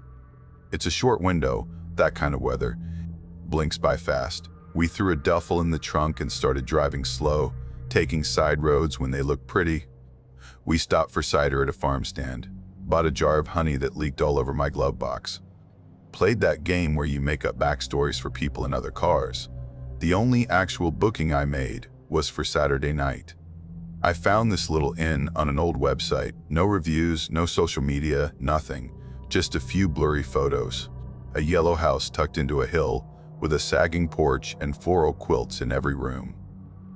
It's a short window, that kind of weather. Blinks by fast. We threw a duffel in the trunk and started driving slow, taking side roads when they looked pretty. We stopped for cider at a farm stand, bought a jar of honey that leaked all over my glove box. Played that game where you make up backstories for people in other cars. The only actual booking I made was for Saturday night. I found this little inn on an old website. No reviews, no social media, nothing. Just a few blurry photos. A yellow house tucked into a hill with a sagging porch and floral quilts in every room.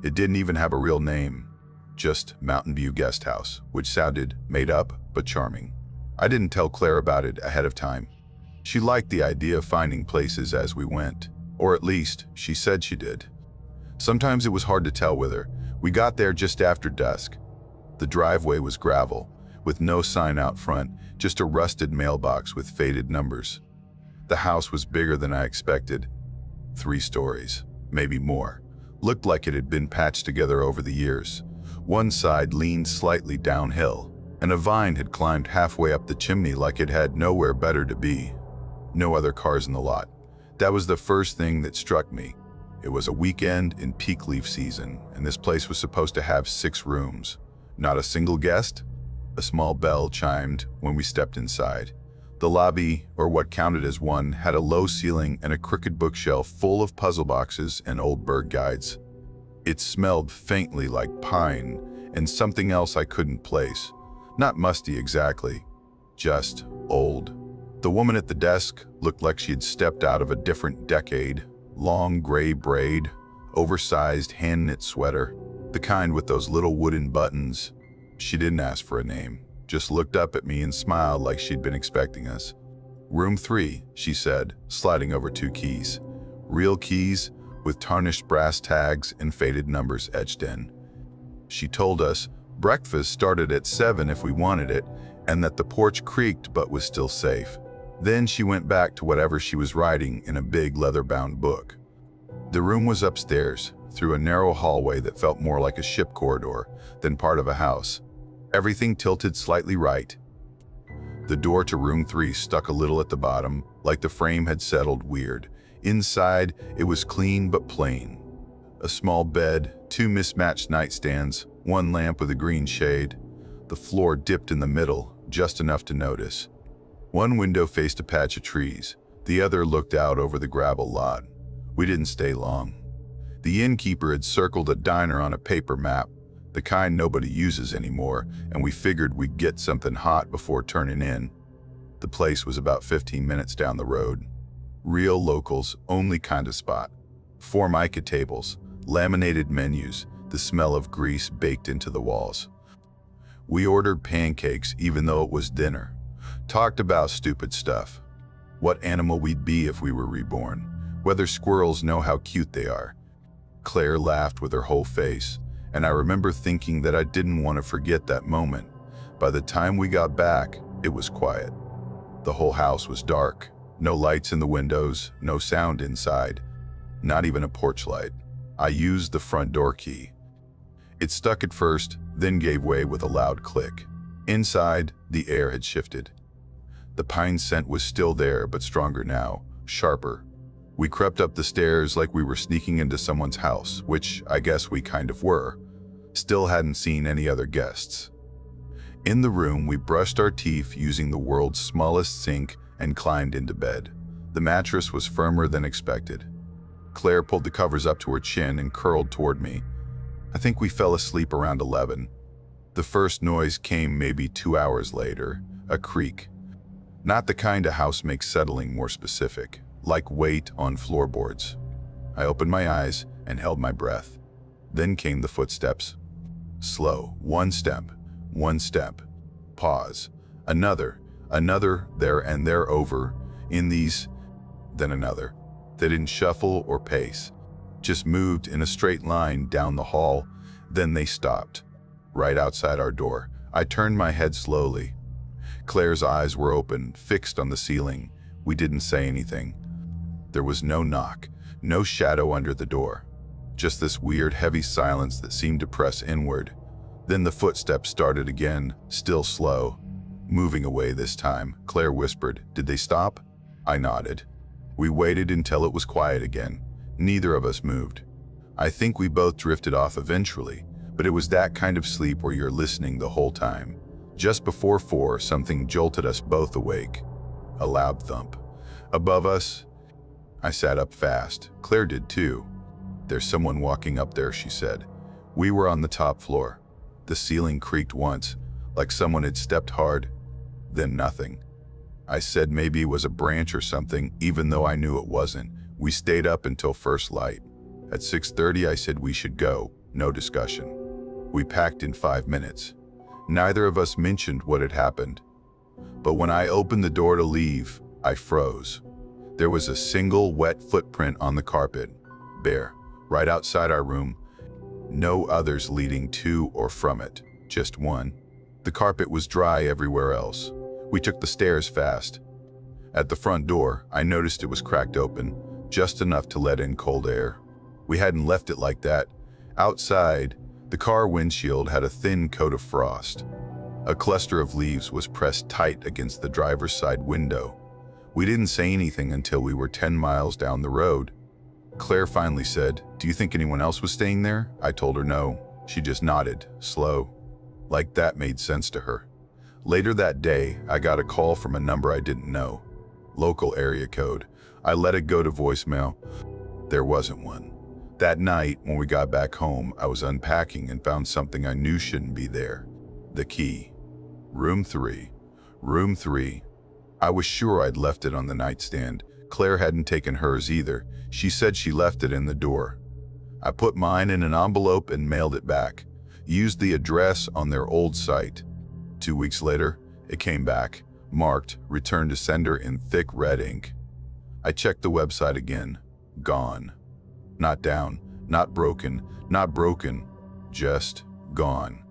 It didn't even have a real name, just Mountain View Guest House, which sounded made up but charming. I didn't tell Claire about it ahead of time. She liked the idea of finding places as we went, or at least she said she did. Sometimes it was hard to tell with her. We got there just after dusk. The driveway was gravel, with no sign out front, just a rusted mailbox with faded numbers. The house was bigger than I expected. 3 stories, maybe more. Looked like it had been patched together over the years. One side leaned slightly downhill, and a vine had climbed halfway up the chimney like it had nowhere better to be. No other cars in the lot. That was the first thing that struck me. It was a weekend in peak leaf season, and this place was supposed to have 6 rooms. Not a single guest? A small bell chimed when we stepped inside. The lobby, or what counted as one, had a low ceiling and a crooked bookshelf full of puzzle boxes and old bird guides. It smelled faintly like pine and something else I couldn't place. Not musty exactly, just old. The woman at the desk looked like she had stepped out of a different decade. Long gray braid, oversized hand-knit sweater, the kind with those little wooden buttons. She didn't ask for a name, just looked up at me and smiled like she'd been expecting us. "Room 3, she said, sliding over 2 keys. Real keys with tarnished brass tags and faded numbers etched in. She told us breakfast started at 7 if we wanted it, and that the porch creaked but was still safe. Then she went back to whatever she was writing in a big leather-bound book. The room was upstairs, through a narrow hallway that felt more like a ship corridor than part of a house. Everything tilted slightly right. The door to room 3 stuck a little at the bottom, like the frame had settled weird. Inside, it was clean but plain. A small bed, 2 mismatched nightstands, 1 lamp with a green shade. The floor dipped in the middle, just enough to notice. One window faced a patch of trees. The other looked out over the gravel lot. We didn't stay long. The innkeeper had circled a diner on a paper map, the kind nobody uses anymore, and we figured we'd get something hot before turning in. The place was about 15 minutes down the road. Real locals, only kind of spot. 4 mica tables, laminated menus, the smell of grease baked into the walls. We ordered pancakes even though it was dinner. Talked about stupid stuff. What animal we'd be if we were reborn. Whether squirrels know how cute they are. Claire laughed with her whole face, and I remember thinking that I didn't want to forget that moment. By the time we got back, it was quiet. The whole house was dark. No lights in the windows, no sound inside. Not even a porch light. I used the front door key. It stuck at first, then gave way with a loud click. Inside, the air had shifted. The pine scent was still there, but stronger now, sharper. We crept up the stairs like we were sneaking into someone's house, which I guess we kind of were. Still hadn't seen any other guests. In the room, we brushed our teeth using the world's smallest sink and climbed into bed. The mattress was firmer than expected. Claire pulled the covers up to her chin and curled toward me. I think we fell asleep around 11. The first noise came maybe 2 hours later, a creak. Not the kind a house makes settling more specific. like weight on floorboards. I opened my eyes and held my breath. Then came the footsteps. Slow, one step, pause, another, there and there over, in these, then another. They didn't shuffle or pace, just moved in a straight line down the hall, then they stopped, right outside our door. I turned my head slowly. Claire's eyes were open, fixed on the ceiling. We didn't say anything. There was no knock, no shadow under the door. Just this weird, heavy silence that seemed to press inward. Then the footsteps started again, still slow. Moving away this time. Claire whispered, "Did they stop?" I nodded. We waited until it was quiet again. Neither of us moved. I think we both drifted off eventually, but it was that kind of sleep where you're listening the whole time. Just before 4, something jolted us both awake. A loud thump. Above us, I sat up fast. Claire did too. "There's someone walking up there," she said. We were on the top floor. The ceiling creaked once, like someone had stepped hard. Then nothing. I said maybe it was a branch or something, even though I knew it wasn't. We stayed up until first light. At 6:30, I said we should go. No discussion. We packed in 5 minutes. Neither of us mentioned what had happened. But when I opened the door to leave, I froze. There was a single wet footprint on the carpet, bare, right outside our room. No others leading to or from it, just one. The carpet was dry everywhere else. We took the stairs fast. At the front door, I noticed it was cracked open, just enough to let in cold air. We hadn't left it like that. Outside, the car windshield had a thin coat of frost. A cluster of leaves was pressed tight against the driver's side window. We didn't say anything until we were 10 miles down the road. Claire finally said, "Do you think anyone else was staying there?" I told her no. She just nodded, slow. Like that made sense to her. Later that day, I got a call from a number I didn't know. Local area code. I let it go to voicemail. There wasn't one. That night, when we got back home, I was unpacking and found something I knew shouldn't be there. The key. Room 3. Room 3. I was sure I'd left it on the nightstand. Claire hadn't taken hers either. She said she left it in the door. I put mine in an envelope and mailed it back. Used the address on their old site. 2 weeks later, it came back, marked, "Return to sender" in thick red ink. I checked the website again. Gone. Not down, not broken, just gone.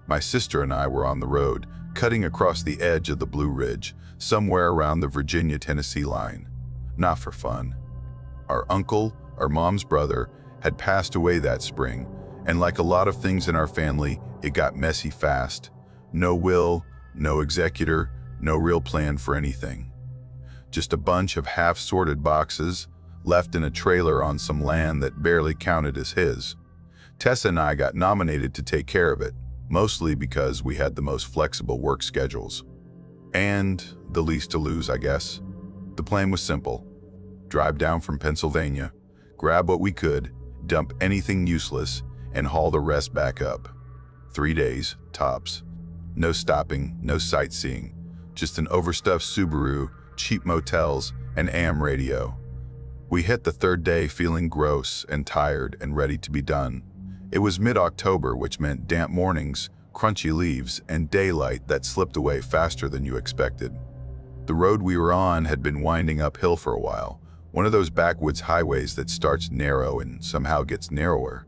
My sister and I were on the road, cutting across the edge of the Blue Ridge, somewhere around the Virginia-Tennessee line. Not for fun. Our uncle, our mom's brother, had passed away that spring, and like a lot of things in our family, it got messy fast. No will, no executor, no real plan for anything. Just a bunch of half-sorted boxes left in a trailer on some land that barely counted as his. Tessa and I got nominated to take care of it, mostly because we had the most flexible work schedules. And the least to lose, I guess. The plan was simple. Drive down from Pennsylvania, grab what we could, dump anything useless, and haul the rest back up. 3 days, tops. No stopping, no sightseeing. Just an overstuffed Subaru, cheap motels, and AM radio. We hit the 3rd day feeling gross and tired and ready to be done. It was mid-October, which meant damp mornings, crunchy leaves, and daylight that slipped away faster than you expected. The road we were on had been winding uphill for a while, one of those backwoods highways that starts narrow and somehow gets narrower.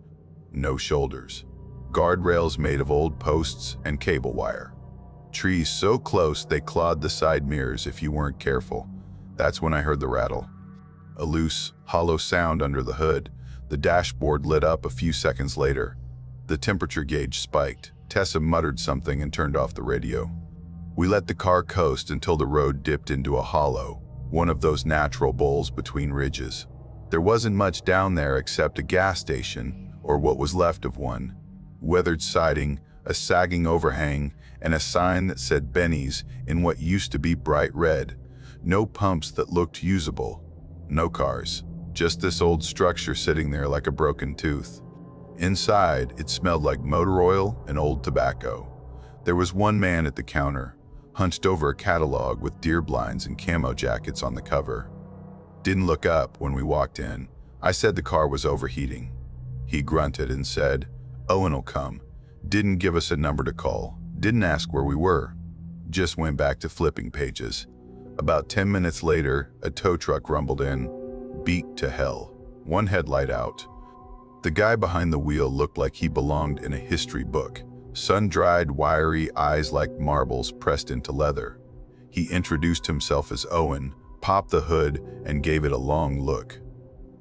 No shoulders. Guardrails made of old posts and cable wire. Trees so close they clawed the side mirrors if you weren't careful. That's when I heard the rattle. A loose, hollow sound under the hood. The dashboard lit up a few seconds later. The temperature gauge spiked. Tessa muttered something and turned off the radio. We let the car coast until the road dipped into a hollow, one of those natural bowls between ridges. There wasn't much down there except a gas station, or what was left of one. Weathered siding, a sagging overhang, and a sign that said Benny's in what used to be bright red. No pumps that looked usable. No cars. Just this old structure sitting there like a broken tooth. Inside, it smelled like motor oil and old tobacco. There was one man at the counter, hunched over a catalog with deer blinds and camo jackets on the cover. Didn't look up when we walked in. I said the car was overheating. He grunted and said, "Owen'll come." Didn't give us a number to call. Didn't ask where we were. Just went back to flipping pages. About 10 minutes later, a tow truck rumbled in. Beat to hell. One headlight out. The guy behind the wheel looked like he belonged in a history book. Sun-dried, wiry eyes like marbles pressed into leather. He introduced himself as Owen, popped the hood, and gave it a long look.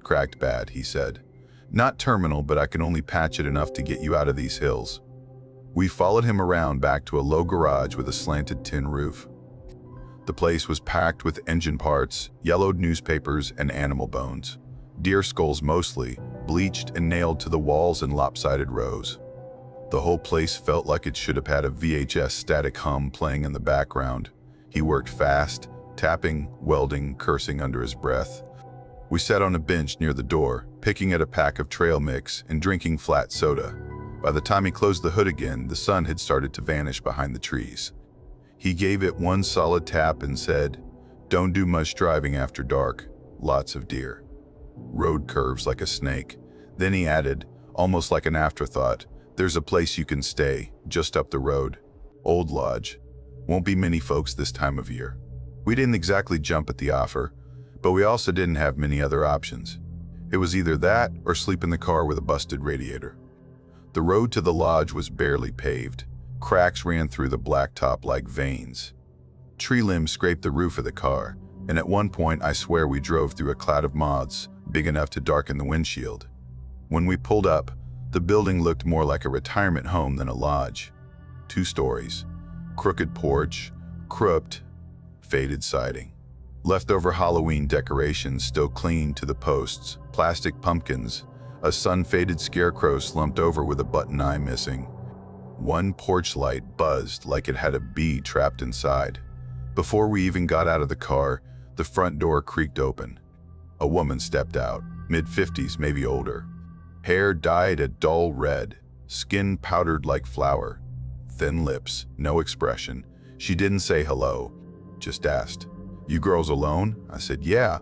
"Cracked bad," he said. "Not terminal, but I can only patch it enough to get you out of these hills." We followed him around back to a low garage with a slanted tin roof. The place was packed with engine parts, yellowed newspapers, and animal bones. Deer skulls mostly, bleached and nailed to the walls in lopsided rows. The whole place felt like it should have had a VHS static hum playing in the background. He worked fast, tapping, welding, cursing under his breath. We sat on a bench near the door, picking at a pack of trail mix and drinking flat soda. By the time he closed the hood again, the sun had started to vanish behind the trees. He gave it one solid tap and said, "Don't do much driving after dark. Lots of deer. Road curves like a snake." Then he added, almost like an afterthought, "There's a place you can stay, just up the road. Old Lodge. Won't be many folks this time of year." We didn't exactly jump at the offer, but we also didn't have many other options. It was either that or sleep in the car with a busted radiator. The road to the lodge was barely paved. Cracks ran through the blacktop like veins. Tree limbs scraped the roof of the car, and at one point I swear we drove through a cloud of moths big enough to darken the windshield. When we pulled up, the building looked more like a retirement home than a lodge. 2 stories, crooked porch, crypt, faded siding. Leftover Halloween decorations still clinging to the posts, plastic pumpkins, a sun-faded scarecrow slumped over with a button eye missing. One porch light buzzed like it had a bee trapped inside. Before we even got out of the car, the front door creaked open. A woman stepped out, mid-50s, maybe older. Hair dyed a dull red, skin powdered like flour. Thin lips, no expression. She didn't say hello, just asked, "You girls alone?" I said, "Yeah."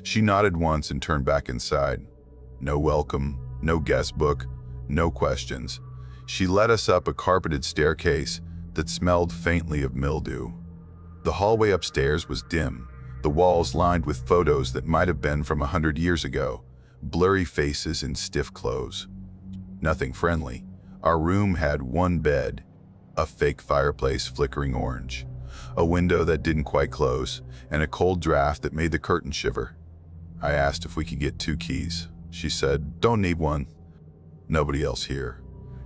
She nodded once and turned back inside. No welcome, no guest book, no questions. She led us up a carpeted staircase that smelled faintly of mildew. The hallway upstairs was dim, the walls lined with photos that might have been from 100 years ago, blurry faces in stiff clothes. Nothing friendly. Our room had one bed, a fake fireplace flickering orange, a window that didn't quite close, and a cold draft that made the curtain shiver. I asked if we could get 2 keys. She said, "Don't need one." Nobody else here.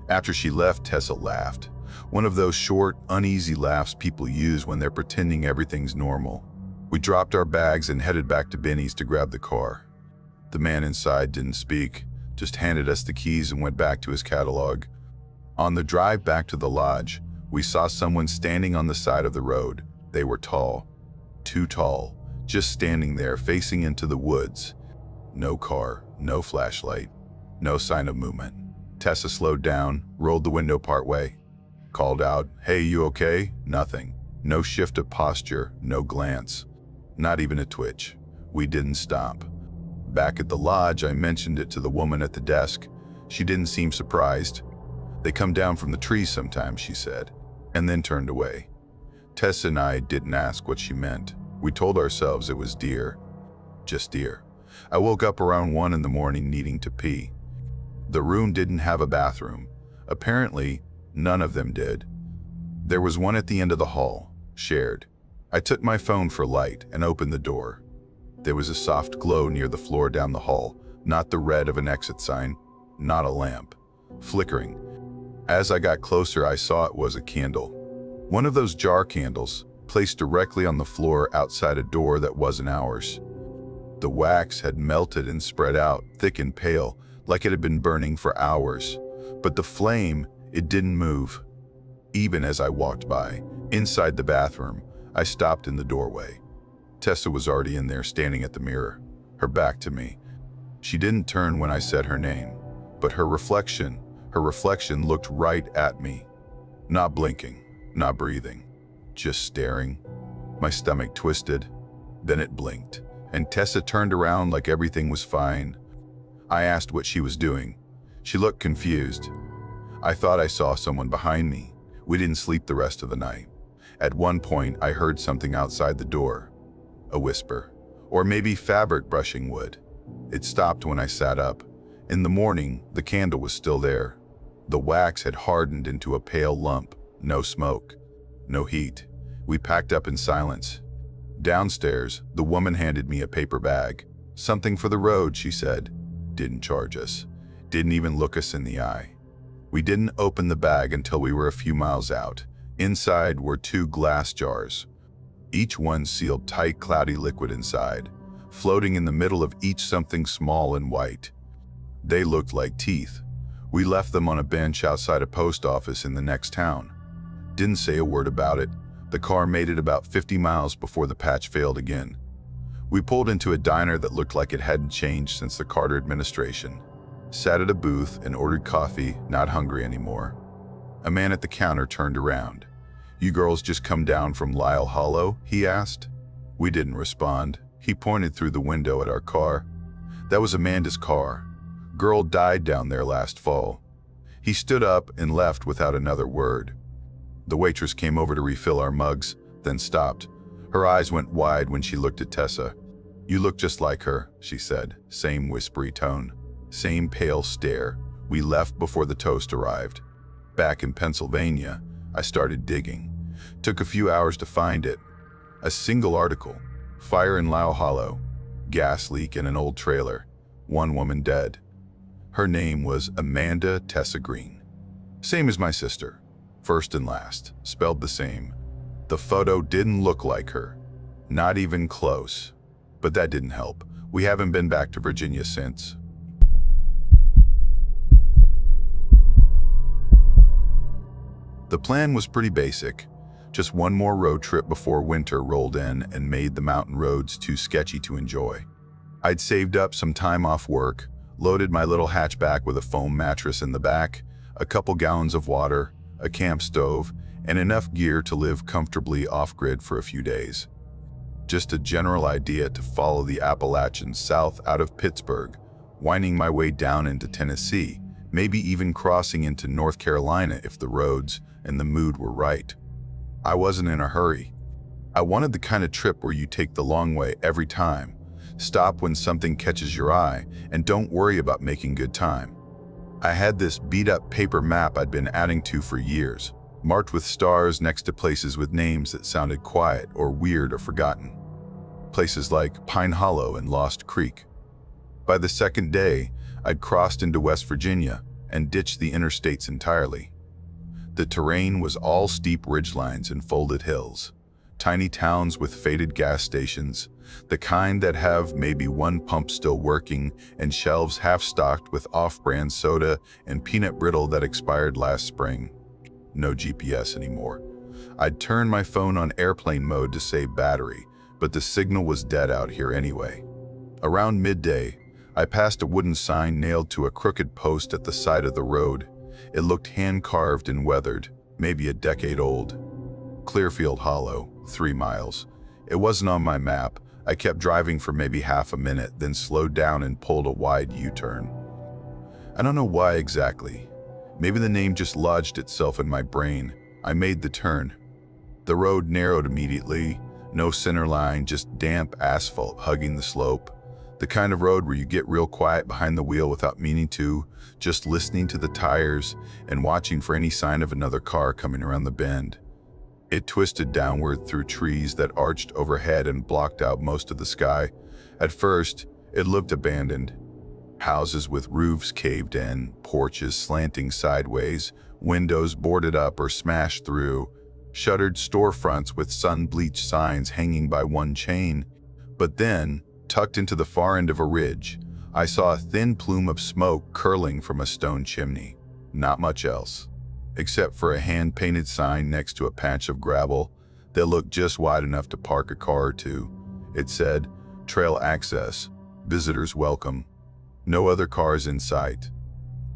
After she left, Tessa laughed. One of those short, uneasy laughs people use when they're pretending everything's normal. We dropped our bags and headed back to Benny's to grab the car. The man inside didn't speak, just handed us the keys and went back to his catalog. On the drive back to the lodge, we saw someone standing on the side of the road. They were tall. Too tall, just standing there facing into the woods. No car, no flashlight, no sign of movement. Tessa slowed down, rolled the window part way, called out, "Hey, you okay?" Nothing. No shift of posture, no glance. Not even a twitch. We didn't stop. Back at the lodge, I mentioned it to the woman at the desk. She didn't seem surprised. "They come down from the trees sometimes," she said, and then turned away. Tessa and I didn't ask what she meant. We told ourselves it was deer. Just deer. I woke up around 1 in the morning needing to pee. The room didn't have a bathroom. Apparently, none of them did. There was one at the end of the hall, shared. I took my phone for light and opened the door. There was a soft glow near the floor down the hall, not the red of an exit sign, not a lamp. Flickering. As I got closer, I saw it was a candle. One of those jar candles, placed directly on the floor outside a door that wasn't ours. The wax had melted and spread out, thick and pale, like it had been burning for hours. But the flame, it didn't move. Even as I walked by, inside the bathroom, I stopped in the doorway. Tessa was already in there, standing at the mirror, her back to me. She didn't turn when I said her name, but her reflection looked right at me, not blinking. not breathing, just staring. My stomach twisted. Then it blinked, and Tessa turned around like everything was fine. I asked what she was doing. She looked confused. I thought I saw someone behind me. We didn't sleep the rest of the night. At one point, I heard something outside the door. A whisper. Or maybe fabric brushing wood. It stopped when I sat up. In the morning, the candle was still there. The wax had hardened into a pale lump. No smoke. No heat. We packed up in silence. Downstairs, the woman handed me a paper bag. "Something for the road," she said. Didn't charge us. Didn't even look us in the eye. We didn't open the bag until we were a few miles out. Inside were 2 glass jars. Each one sealed tight, cloudy liquid inside. Floating in the middle of each something small and white. They looked like teeth. We left them on a bench outside a post office in the next town. Didn't say a word about it. The car made it about 50 miles before the patch failed again. We pulled into a diner that looked like it hadn't changed since the Carter administration. Sat at a booth and ordered coffee, not hungry anymore. A man at the counter turned around. "You girls just come down from Lyle Hollow?" he asked. We didn't respond. He pointed through the window at our car. "That was Amanda's car. Girl died down there last fall." He stood up and left without another word. The waitress came over to refill our mugs, then stopped. Her eyes went wide when she looked at Tessa. "You look just like her," she said, same whispery tone. Same pale stare. We left before the toast arrived. Back in Pennsylvania, I started digging. Took a few hours to find it. A single article. Fire in Lyle Hollow. Gas leak in an old trailer. 1 woman dead. Her name was Amanda Tessa Green. Same as my sister. First and last. Spelled the same. The photo didn't look like her. Not even close. But that didn't help. We haven't been back to Virginia since. The plan was pretty basic. Just one more road trip before winter rolled in and made the mountain roads too sketchy to enjoy. I'd saved up some time off work, loaded my little hatchback with a foam mattress in the back, a couple gallons of water, a camp stove, and enough gear to live comfortably off-grid for a few days. Just a general idea to follow the Appalachians south out of Pittsburgh, winding my way down into Tennessee, maybe even crossing into North Carolina if the roads and the mood were right. I wasn't in a hurry. I wanted the kind of trip where you take the long way every time, stop when something catches your eye, and don't worry about making good time. I had this beat-up paper map I'd been adding to for years, marked with stars next to places with names that sounded quiet or weird or forgotten. Places like Pine Hollow and Lost Creek. By the second day, I'd crossed into West Virginia and ditched the interstates entirely. The terrain was all steep ridgelines and folded hills, tiny towns with faded gas stations, the kind that have maybe 1 pump still working and shelves half-stocked with off-brand soda and peanut brittle that expired last spring. No GPS anymore. I'd turned my phone on airplane mode to save battery, but the signal was dead out here anyway. Around midday, I passed a wooden sign nailed to a crooked post at the side of the road. It looked hand-carved and weathered, maybe a decade old. Clearfield Hollow, 3 miles. It wasn't on my map. I kept driving for maybe half a minute, then slowed down and pulled a wide U-turn. I don't know why exactly. Maybe the name just lodged itself in my brain. I made the turn. The road narrowed immediately. No center line, just damp asphalt hugging the slope. The kind of road where you get real quiet behind the wheel without meaning to, just listening to the tires and watching for any sign of another car coming around the bend. It twisted downward through trees that arched overhead and blocked out most of the sky. At first, it looked abandoned. Houses with roofs caved in, porches slanting sideways, windows boarded up or smashed through, shuttered storefronts with sun-bleached signs hanging by one chain. But then, tucked into the far end of a ridge, I saw a thin plume of smoke curling from a stone chimney. Not much else, except for a hand-painted sign next to a patch of gravel that looked just wide enough to park a car or two. It said, "Trail access, visitors welcome." No other cars in sight.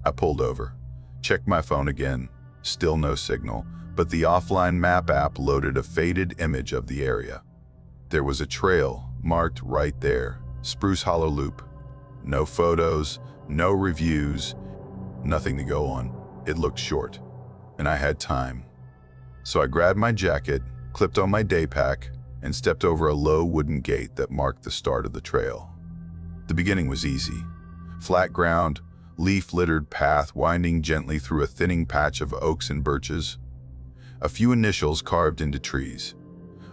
I pulled over, checked my phone again, still no signal, but the offline map app loaded a faded image of the area. There was a trail marked right there, Spruce Hollow Loop. No photos, no reviews, nothing to go on. It looked short, and I had time. So I grabbed my jacket, clipped on my day pack, and stepped over a low wooden gate that marked the start of the trail. The beginning was easy. Flat ground, leaf-littered path winding gently through a thinning patch of oaks and birches. A few initials carved into trees.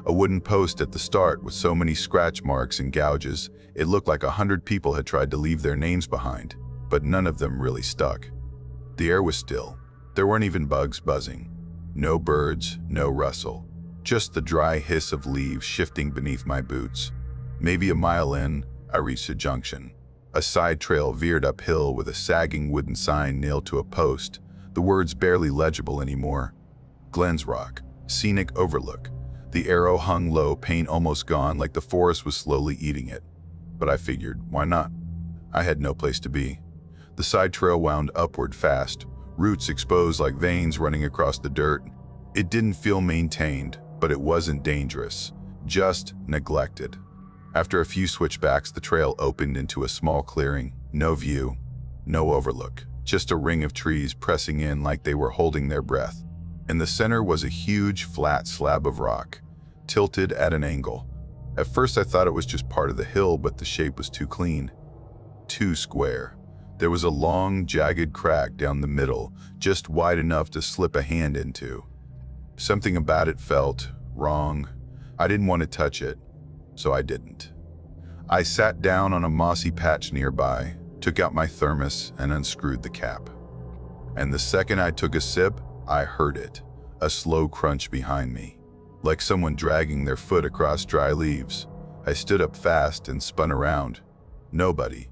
A wooden post at the start with so many scratch marks and gouges, it looked like 100 people had tried to leave their names behind, but none of them really stuck. The air was still. There weren't even bugs buzzing. No birds, no rustle. Just the dry hiss of leaves shifting beneath my boots. Maybe a mile in, I reached a junction. A side trail veered uphill with a sagging wooden sign nailed to a post, the words barely legible anymore. Glens Rock, scenic overlook. The arrow hung low, paint almost gone, like the forest was slowly eating it. But I figured, why not? I had no place to be. The side trail wound upward fast, roots exposed like veins running across the dirt. It didn't feel maintained, but it wasn't dangerous, just neglected. After a few switchbacks, the trail opened into a small clearing. No view, no overlook, just a ring of trees pressing in like they were holding their breath. In the center was a huge, flat slab of rock, tilted at an angle. At first I thought it was just part of the hill, but the shape was too clean, too square. There was a long, jagged crack down the middle, just wide enough to slip a hand into. Something about it felt wrong. I didn't want to touch it, so I didn't. I sat down on a mossy patch nearby, took out my thermos, and unscrewed the cap. And the second I took a sip, I heard it, a slow crunch behind me, like someone dragging their foot across dry leaves. I stood up fast and spun around. Nobody,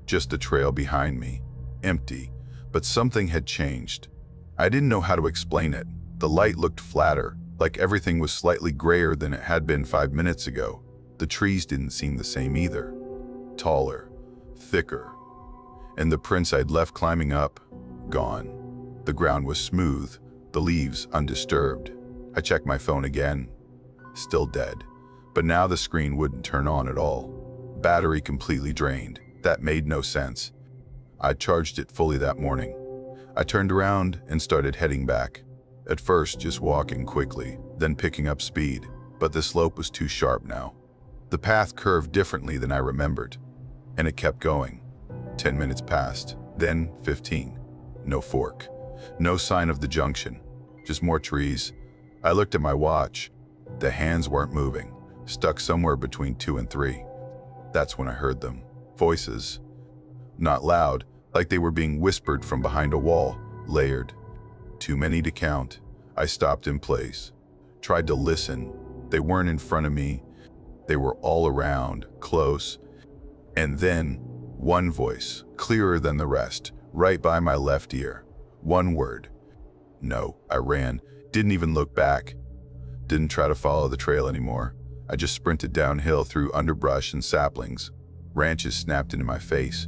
just the trail behind me, empty, but something had changed. I didn't know how to explain it. The light looked flatter, like everything was slightly grayer than it had been 5 minutes ago. The trees didn't seem the same either. Taller, thicker. And the prints I'd left climbing up, gone. The ground was smooth, the leaves undisturbed. I checked my phone again. Still dead. But now the screen wouldn't turn on at all. Battery completely drained. That made no sense. I charged it fully that morning. I turned around and started heading back. At first, just walking quickly, then picking up speed. But the slope was too sharp now. The path curved differently than I remembered. And it kept going. 10 minutes passed, then 15. No fork. No sign of the junction. Just more trees. I looked at my watch. The hands weren't moving, stuck somewhere between 2 and 3. That's when I heard them. Voices. Not loud, like they were being whispered from behind a wall, layered. Too many to count. I stopped in place. Tried to listen. They weren't in front of me. They were all around, close. And then, one voice, clearer than the rest, right by my left ear. One word. No, I ran. Didn't even look back. Didn't try to follow the trail anymore. I just sprinted downhill through underbrush and saplings. Branches snapped into my face.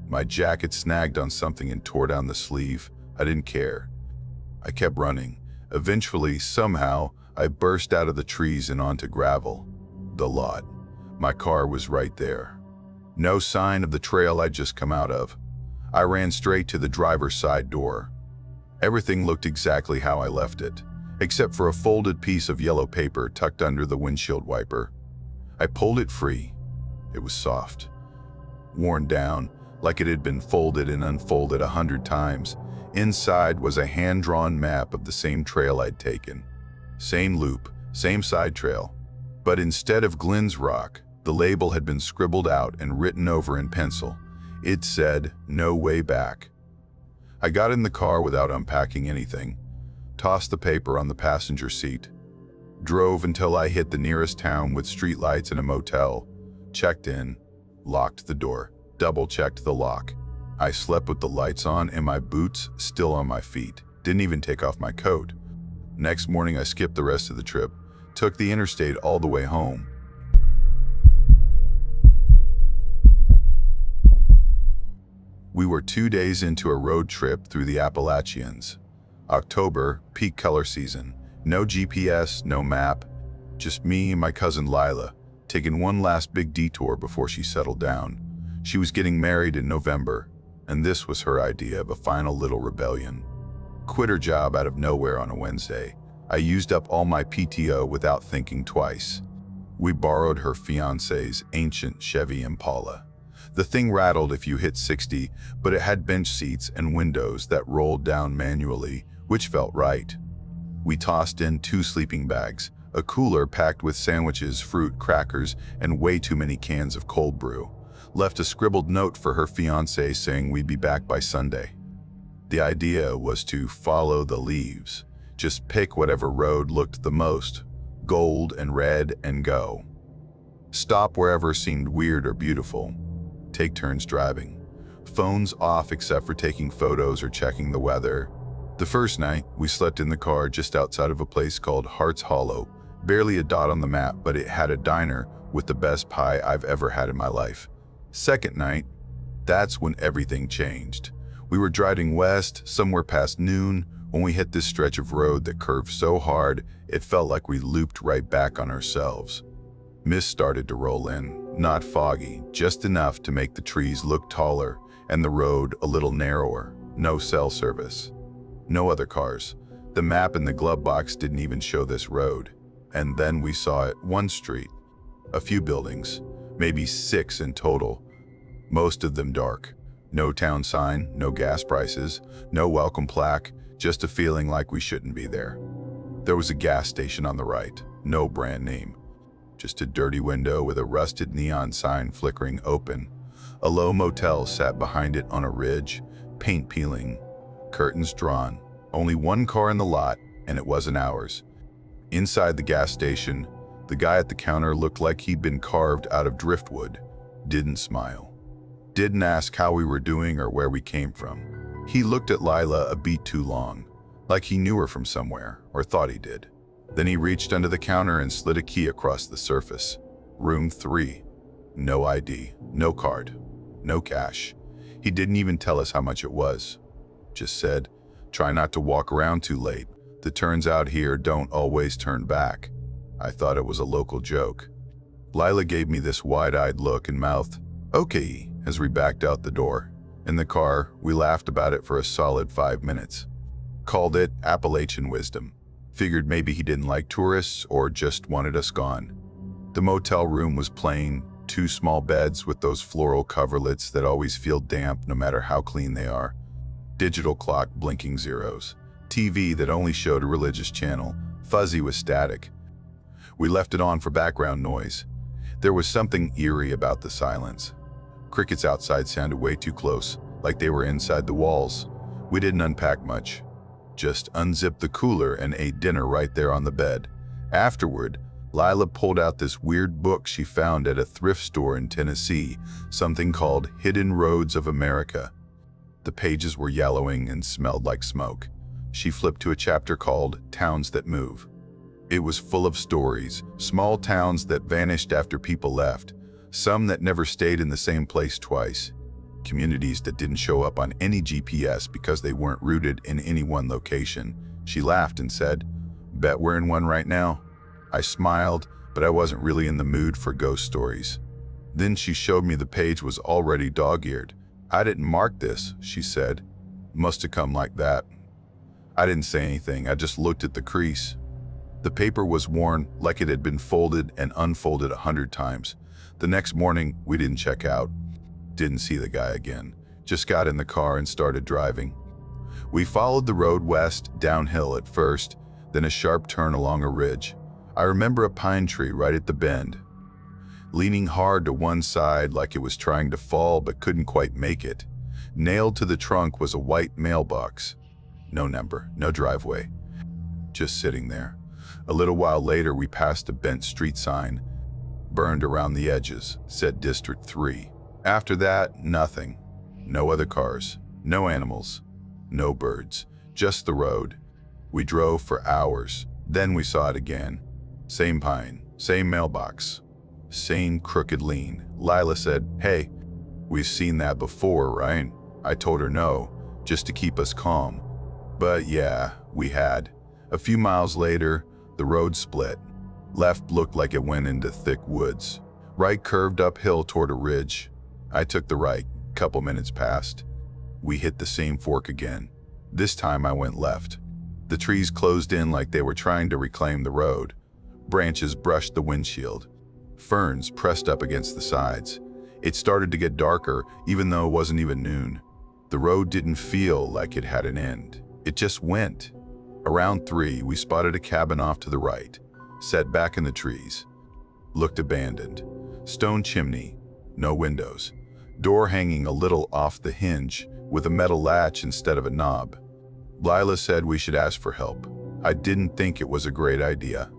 My jacket snagged on something and tore down the sleeve. I didn't care. I kept running. Eventually, somehow, I burst out of the trees and onto gravel. The lot. My car was right there. No sign of the trail I'd just come out of. I ran straight to the driver's side door. Everything looked exactly how I left it, except for a folded piece of yellow paper tucked under the windshield wiper. I pulled it free. It was soft, worn down, like it had been folded and unfolded 100 times. Inside was a hand-drawn map of the same trail I'd taken. Same loop, same side trail. But instead of Glens Rock, the label had been scribbled out and written over in pencil. It said, "No way back." I got in the car without unpacking anything, tossed the paper on the passenger seat, drove until I hit the nearest town with streetlights and a motel, checked in, locked the door, double-checked the lock. I slept with the lights on and my boots still on my feet, didn't even take off my coat. Next morning I skipped the rest of the trip, took the interstate all the way home. We were 2 days into a road trip through the Appalachians. October, peak color season. No GPS, no map. Just me and my cousin Lila, taking one last big detour before she settled down. She was getting married in November, and this was her idea of a final little rebellion. Quit her job out of nowhere on a Wednesday. I used up all my PTO without thinking twice. We borrowed her fiance's ancient Chevy Impala. The thing rattled if you hit 60, but it had bench seats and windows that rolled down manually, which felt right. We tossed in 2 sleeping bags, a cooler packed with sandwiches, fruit, crackers, and way too many cans of cold brew. Left a scribbled note for her fiancé saying we'd be back by Sunday. The idea was to follow the leaves. Just pick whatever road looked the most, gold and red, and go. Stop wherever seemed weird or beautiful. Take turns driving. Phones off except for taking photos or checking the weather. The first night, we slept in the car just outside of a place called Hart's Hollow. Barely a dot on the map, but it had a diner with the best pie I've ever had in my life. Second night, that's when everything changed. We were driving west, somewhere past noon, when we hit this stretch of road that curved so hard, it felt like we looped right back on ourselves. Mist started to roll in, not foggy, just enough to make the trees look taller and the road a little narrower. No cell service. No other cars. The map in the glove box didn't even show this road. And then we saw it, one street. A few buildings, maybe 6 in total. Most of them dark. No town sign, no gas prices, no welcome plaque, just a feeling like we shouldn't be there. There was a gas station on the right, no brand name. Just a dirty window with a rusted neon sign flickering open. A low motel sat behind it on a ridge, paint peeling, curtains drawn. Only one car in the lot, and it wasn't ours. Inside the gas station, the guy at the counter looked like he'd been carved out of driftwood. Didn't smile. Didn't ask how we were doing or where we came from. He looked at Lila a beat too long, like he knew her from somewhere, or thought he did. Then he reached under the counter and slid a key across the surface. Room 3. No ID, no card, no cash. He didn't even tell us how much it was. Just said, try not to walk around too late. The turns out here don't always turn back. I thought it was a local joke. Lila gave me this wide-eyed look and mouthed, "Okay," as we backed out the door. In the car, we laughed about it for a solid 5 minutes. Called it Appalachian wisdom. Figured maybe he didn't like tourists or just wanted us gone. The motel room was plain, 2 small beds with those floral coverlets that always feel damp no matter how clean they are. Digital clock blinking zeros. TV that only showed a religious channel, fuzzy with static. We left it on for background noise. There was something eerie about the silence. Crickets outside sounded way too close, like they were inside the walls. We didn't unpack much. Just unzipped the cooler and ate dinner right there on the bed. Afterward, Lila pulled out this weird book she found at a thrift store in Tennessee, something called Hidden Roads of America. The pages were yellowing and smelled like smoke. She flipped to a chapter called Towns That Move. It was full of stories, small towns that vanished after people left, some that never stayed in the same place twice, communities that didn't show up on any GPS because they weren't rooted in any one location. She laughed and said, "Bet we're in one right now." I smiled, but I wasn't really in the mood for ghost stories. Then she showed me the page was already dog-eared. "I didn't mark this," she said. "Must have come like that." I didn't say anything, I just looked at the crease. The paper was worn like it had been folded and unfolded 100 times. The next morning, we didn't check out. Didn't see the guy again. Just got in the car and started driving. We followed the road west, downhill at first, then a sharp turn along a ridge. I remember a pine tree right at the bend, leaning hard to one side like it was trying to fall but couldn't quite make it. Nailed to the trunk was a white mailbox. No number, no driveway. Just sitting there. A little while later, we passed a bent street sign. Burned around the edges, said District 3. After that, nothing. No other cars, no animals, no birds, just the road. We drove for hours. Then we saw it again. Same pine, same mailbox, same crooked lean. Lila said, "Hey, we've seen that before, right?" I told her no, just to keep us calm. But yeah, we had. A few miles later, the road split. Left looked like it went into thick woods. Right curved uphill toward a ridge. I took the right. Couple minutes passed. We hit the same fork again. This time I went left. The trees closed in like they were trying to reclaim the road. Branches brushed the windshield. Ferns pressed up against the sides. It started to get darker, even though it wasn't even noon. The road didn't feel like it had an end. It just went. Around 3, we spotted a cabin off to the right, set back in the trees. Looked abandoned. Stone chimney, no windows. Door hanging a little off the hinge, with a metal latch instead of a knob. Lila said we should ask for help. I didn't think it was a great idea.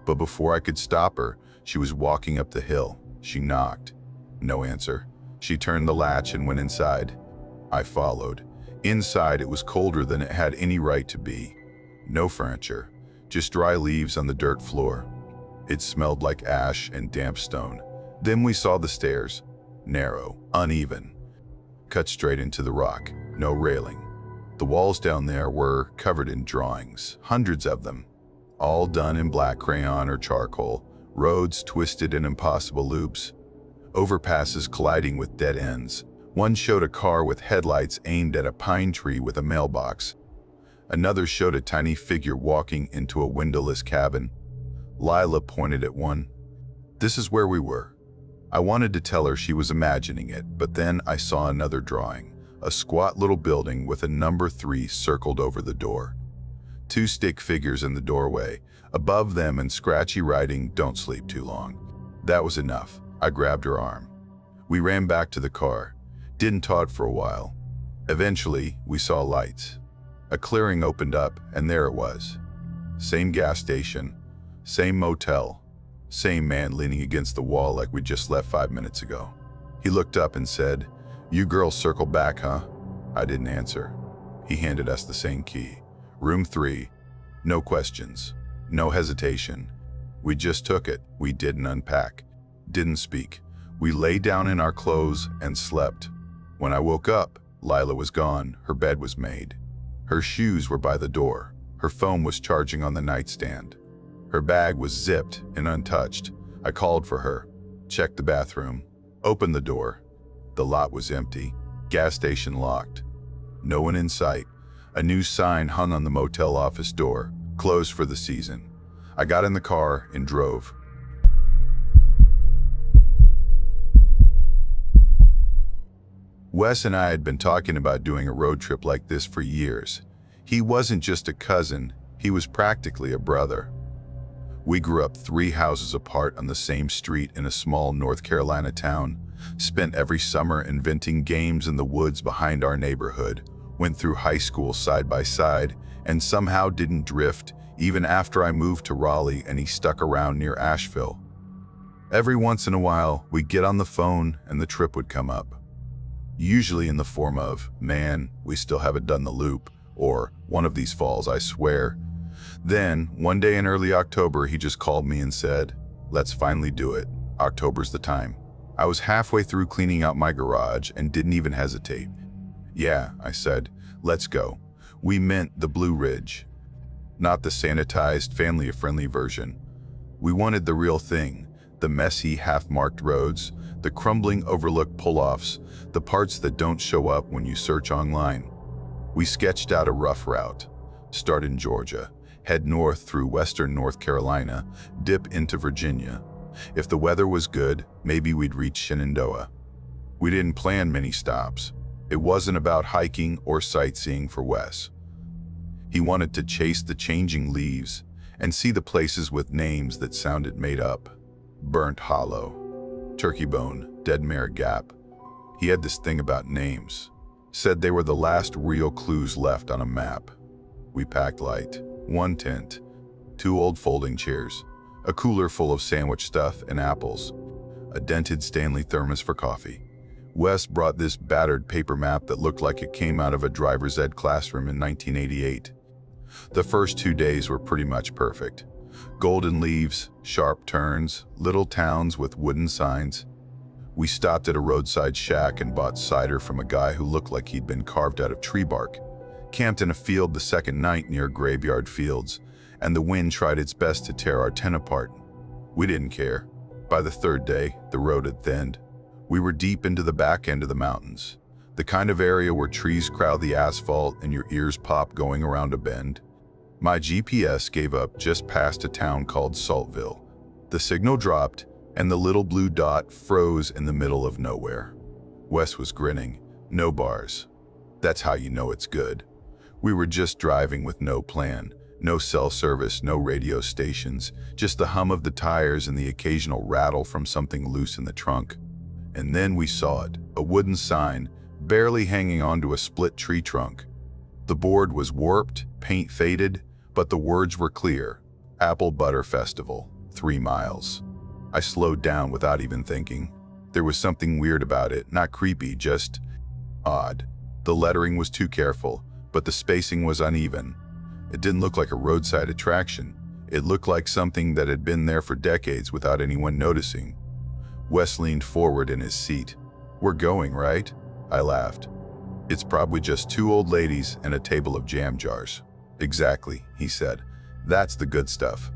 But before I could stop her, she was walking up the hill. She knocked. No answer. She turned the latch and went inside. I followed. Inside, it was colder than it had any right to be. No furniture, just dry leaves on the dirt floor. It smelled like ash and damp stone. Then we saw the stairs. Narrow, uneven, cut straight into the rock, no railing. The walls down there were covered in drawings, hundreds of them, all done in black crayon or charcoal, roads twisted in impossible loops, overpasses colliding with dead ends. One showed a car with headlights aimed at a pine tree with a mailbox. Another showed a tiny figure walking into a windowless cabin. Lila pointed at one. This is where we were. I wanted to tell her she was imagining it, but then I saw another drawing, a squat little building with a number 3 circled over the door. 2 stick figures in the doorway. Above them in scratchy writing, "Don't sleep too long." That was enough. I grabbed her arm. We ran back to the car. Didn't talk for a while. Eventually, we saw lights. A clearing opened up, and there it was. Same gas station, same motel, same man leaning against the wall like we just left 5 minutes ago. He looked up and said, "You girls circle back, huh?" I didn't answer. He handed us the same key. Room 3. No questions, no hesitation. We just took it. We didn't unpack, didn't speak. We lay down in our clothes and slept. When I woke up, Lila was gone. Her bed was made. Her shoes were by the door. Her phone was charging on the nightstand. Her bag was zipped and untouched. I called for her, checked the bathroom, opened the door. The lot was empty. Gas station locked. No one in sight. A new sign hung on the motel office door, closed for the season. I got in the car and drove. Wes and I had been talking about doing a road trip like this for years. He wasn't just a cousin, he was practically a brother. We grew up 3 houses apart on the same street in a small North Carolina town, spent every summer inventing games in the woods behind our neighborhood, went through high school side by side, and somehow didn't drift even after I moved to Raleigh and he stuck around near Asheville. Every once in a while, we'd get on the phone and the trip would come up. Usually in the form of, "Man, we still haven't done the loop," or "One of these falls, I swear." Then, one day in early October, he just called me and said, "Let's finally do it. October's the time." I was halfway through cleaning out my garage and didn't even hesitate. "Yeah," I said, "let's go." We meant the Blue Ridge, not the sanitized, family-friendly version. We wanted the real thing, the messy, half-marked roads, the crumbling overlooked pull-offs, the parts that don't show up when you search online. We sketched out a rough route. Start in Georgia, head north through western North Carolina, dip into Virginia. If the weather was good, maybe we'd reach Shenandoah. We didn't plan many stops. It wasn't about hiking or sightseeing for Wes. He wanted to chase the changing leaves and see the places with names that sounded made up. Burnt Hollow, Turkey Bone, Dead Mare Gap. He had this thing about names. Said they were the last real clues left on a map. We packed light. 1 tent, 2 old folding chairs, a cooler full of sandwich stuff and apples, a dented Stanley thermos for coffee. Wes brought this battered paper map that looked like it came out of a driver's ed classroom in 1988. The first 2 days were pretty much perfect. Golden leaves, sharp turns, little towns with wooden signs. We stopped at a roadside shack and bought cider from a guy who looked like he'd been carved out of tree bark. Camped in a field the second night near graveyard fields, and the wind tried its best to tear our tent apart. We didn't care. By the third day, the road had thinned. We were deep into the back end of the mountains, the kind of area where trees crowd the asphalt and your ears pop going around a bend. My GPS gave up just past a town called Saltville. The signal dropped, and the little blue dot froze in the middle of nowhere. Wes was grinning. No bars. That's how you know it's good. We were just driving with no plan, no cell service, no radio stations, just the hum of the tires and the occasional rattle from something loose in the trunk. And then we saw it, a wooden sign, barely hanging onto a split tree trunk. The board was warped, paint faded, but the words were clear. Apple Butter Festival, 3 miles. I slowed down without even thinking. There was something weird about it, not creepy, just odd. The lettering was too careful, but the spacing was uneven. It didn't look like a roadside attraction. It looked like something that had been there for decades without anyone noticing. Wes leaned forward in his seat. "We're going, right?" I laughed. "It's probably just 2 old ladies and a table of jam jars." "Exactly," he said. "That's the good stuff."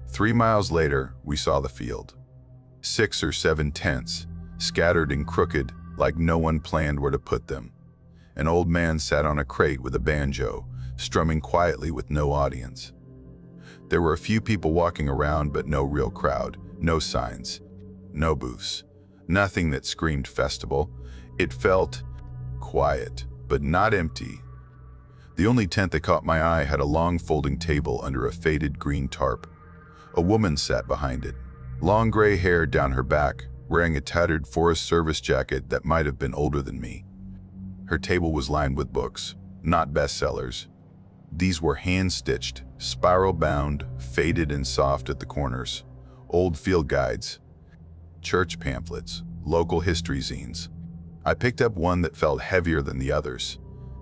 3 miles later, we saw the field. 6 or 7 tents, scattered and crooked like no one planned where to put them. An old man sat on a crate with a banjo, strumming quietly with no audience. There were a few people walking around, but no real crowd, no signs, no booths, nothing that screamed festival. It felt quiet, but not empty. The only tent that caught my eye had a long folding table under a faded green tarp. A woman sat behind it, long gray hair down her back, wearing a tattered Forest Service jacket that might have been older than me. Her table was lined with books, not bestsellers. These were hand-stitched, spiral-bound, faded and soft at the corners. Old field guides, church pamphlets, local history zines. I picked up one that felt heavier than the others.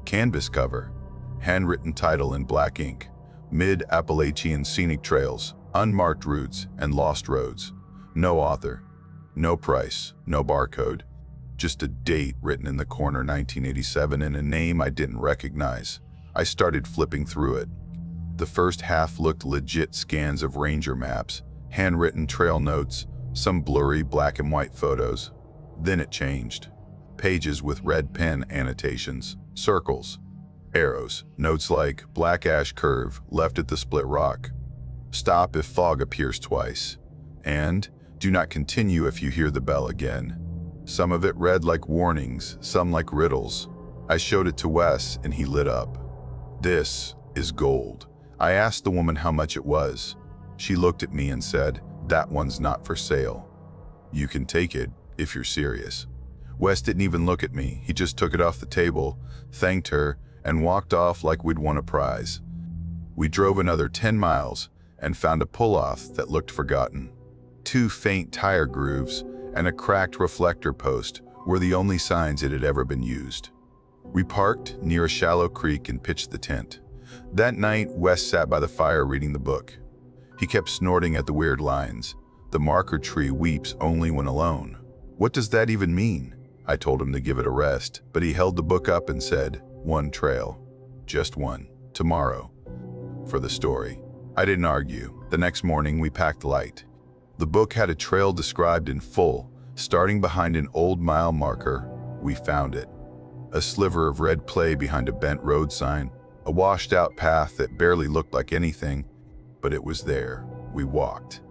Canvas cover, handwritten title in black ink, Mid-Appalachian Scenic Trails, Unmarked Routes and Lost Roads. No author, no price, no barcode. Just a date written in the corner, 1987, and a name I didn't recognize. I started flipping through it. The first half looked legit scans of ranger maps, handwritten trail notes, some blurry black and white photos. Then it changed. Pages with red pen annotations, circles, arrows, notes like Black Ash Curve left at the Split Rock. Stop if fog appears twice. And do not continue if you hear the bell again. Some of it read like warnings, some like riddles. I showed it to Wes and he lit up. "This is gold." I asked the woman how much it was. She looked at me and said, "That one's not for sale. You can take it if you're serious." Wes didn't even look at me. He just took it off the table, thanked her, and walked off like we'd won a prize. We drove another 10 miles and found a pull-off that looked forgotten. 2 faint tire grooves and a cracked reflector post were the only signs it had ever been used. We parked near a shallow creek and pitched the tent. That night, Wes sat by the fire reading the book. He kept snorting at the weird lines. "The marker tree weeps only when alone." What does that even mean? I told him to give it a rest, but he held the book up and said, "One trail. Just one. Tomorrow. For the story." I didn't argue. The next morning, we packed light. The book had a trail described in full, starting behind an old mile marker. We found it. A sliver of red clay behind a bent road sign, a washed-out path that barely looked like anything, but it was there. We walked.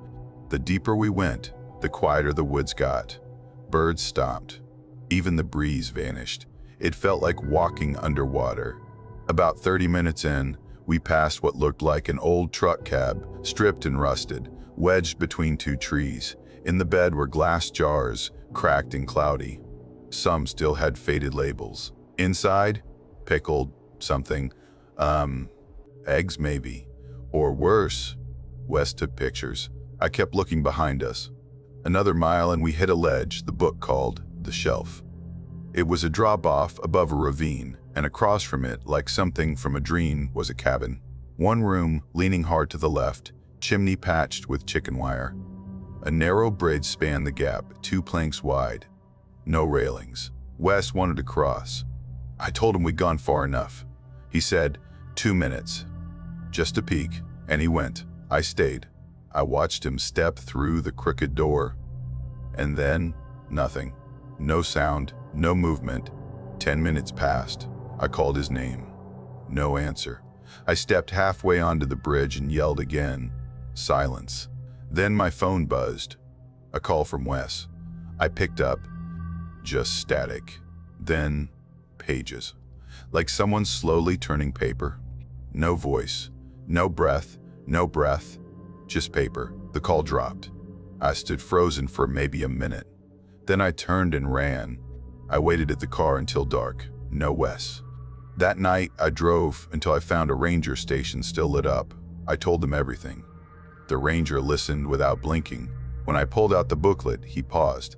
The deeper we went, the quieter the woods got. Birds stopped. Even the breeze vanished. It felt like walking underwater. About 30 minutes in, we passed what looked like an old truck cab, stripped and rusted, wedged between 2 trees. In the bed were glass jars, cracked and cloudy. Some still had faded labels. Inside, pickled something. Eggs maybe. Or worse. Wes took pictures. I kept looking behind us. Another mile and we hit a ledge the book called The Shelf. It was a drop-off above a ravine, and across from it, like something from a dream, was a cabin. 1 room, leaning hard to the left, chimney patched with chicken wire. A narrow bridge spanned the gap, 2 planks wide. No railings. Wes wanted to cross. I told him we'd gone far enough. He said, 2 minutes. Just a peek, and he went. I stayed. I watched him step through the crooked door. And then, nothing. No sound, no movement. 10 minutes passed. I called his name. No answer. I stepped halfway onto the bridge and yelled again. Silence. Then my phone buzzed. A call from Wes. I picked up. Just static. Then, pages. Like someone slowly turning paper. No voice. No breath. No breath. Just paper. The call dropped. I stood frozen for maybe a minute. Then I turned and ran. I waited at the car until dark. No Wes. That night, I drove until I found a ranger station still lit up. I told them everything. The ranger listened without blinking. When I pulled out the booklet, he paused,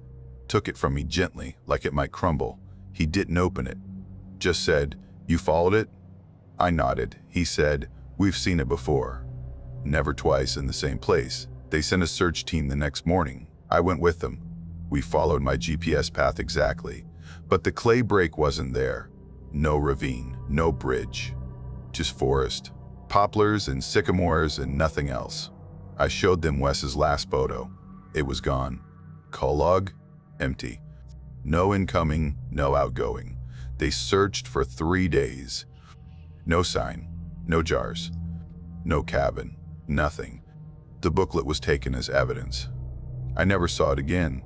took it from me gently, like it might crumble. He didn't open it. Just said, "You followed it?" I nodded. He said, "We've seen it before. Never twice in the same place." They sent a search team the next morning. I went with them. We followed my GPS path exactly, but the clay break wasn't there. No ravine, no bridge, just forest, poplars and sycamores and nothing else. I showed them Wes's last photo. It was gone. Call log, empty. No incoming, no outgoing. They searched for 3 days. No sign, no jars, no cabin, nothing. The booklet was taken as evidence. I never saw it again.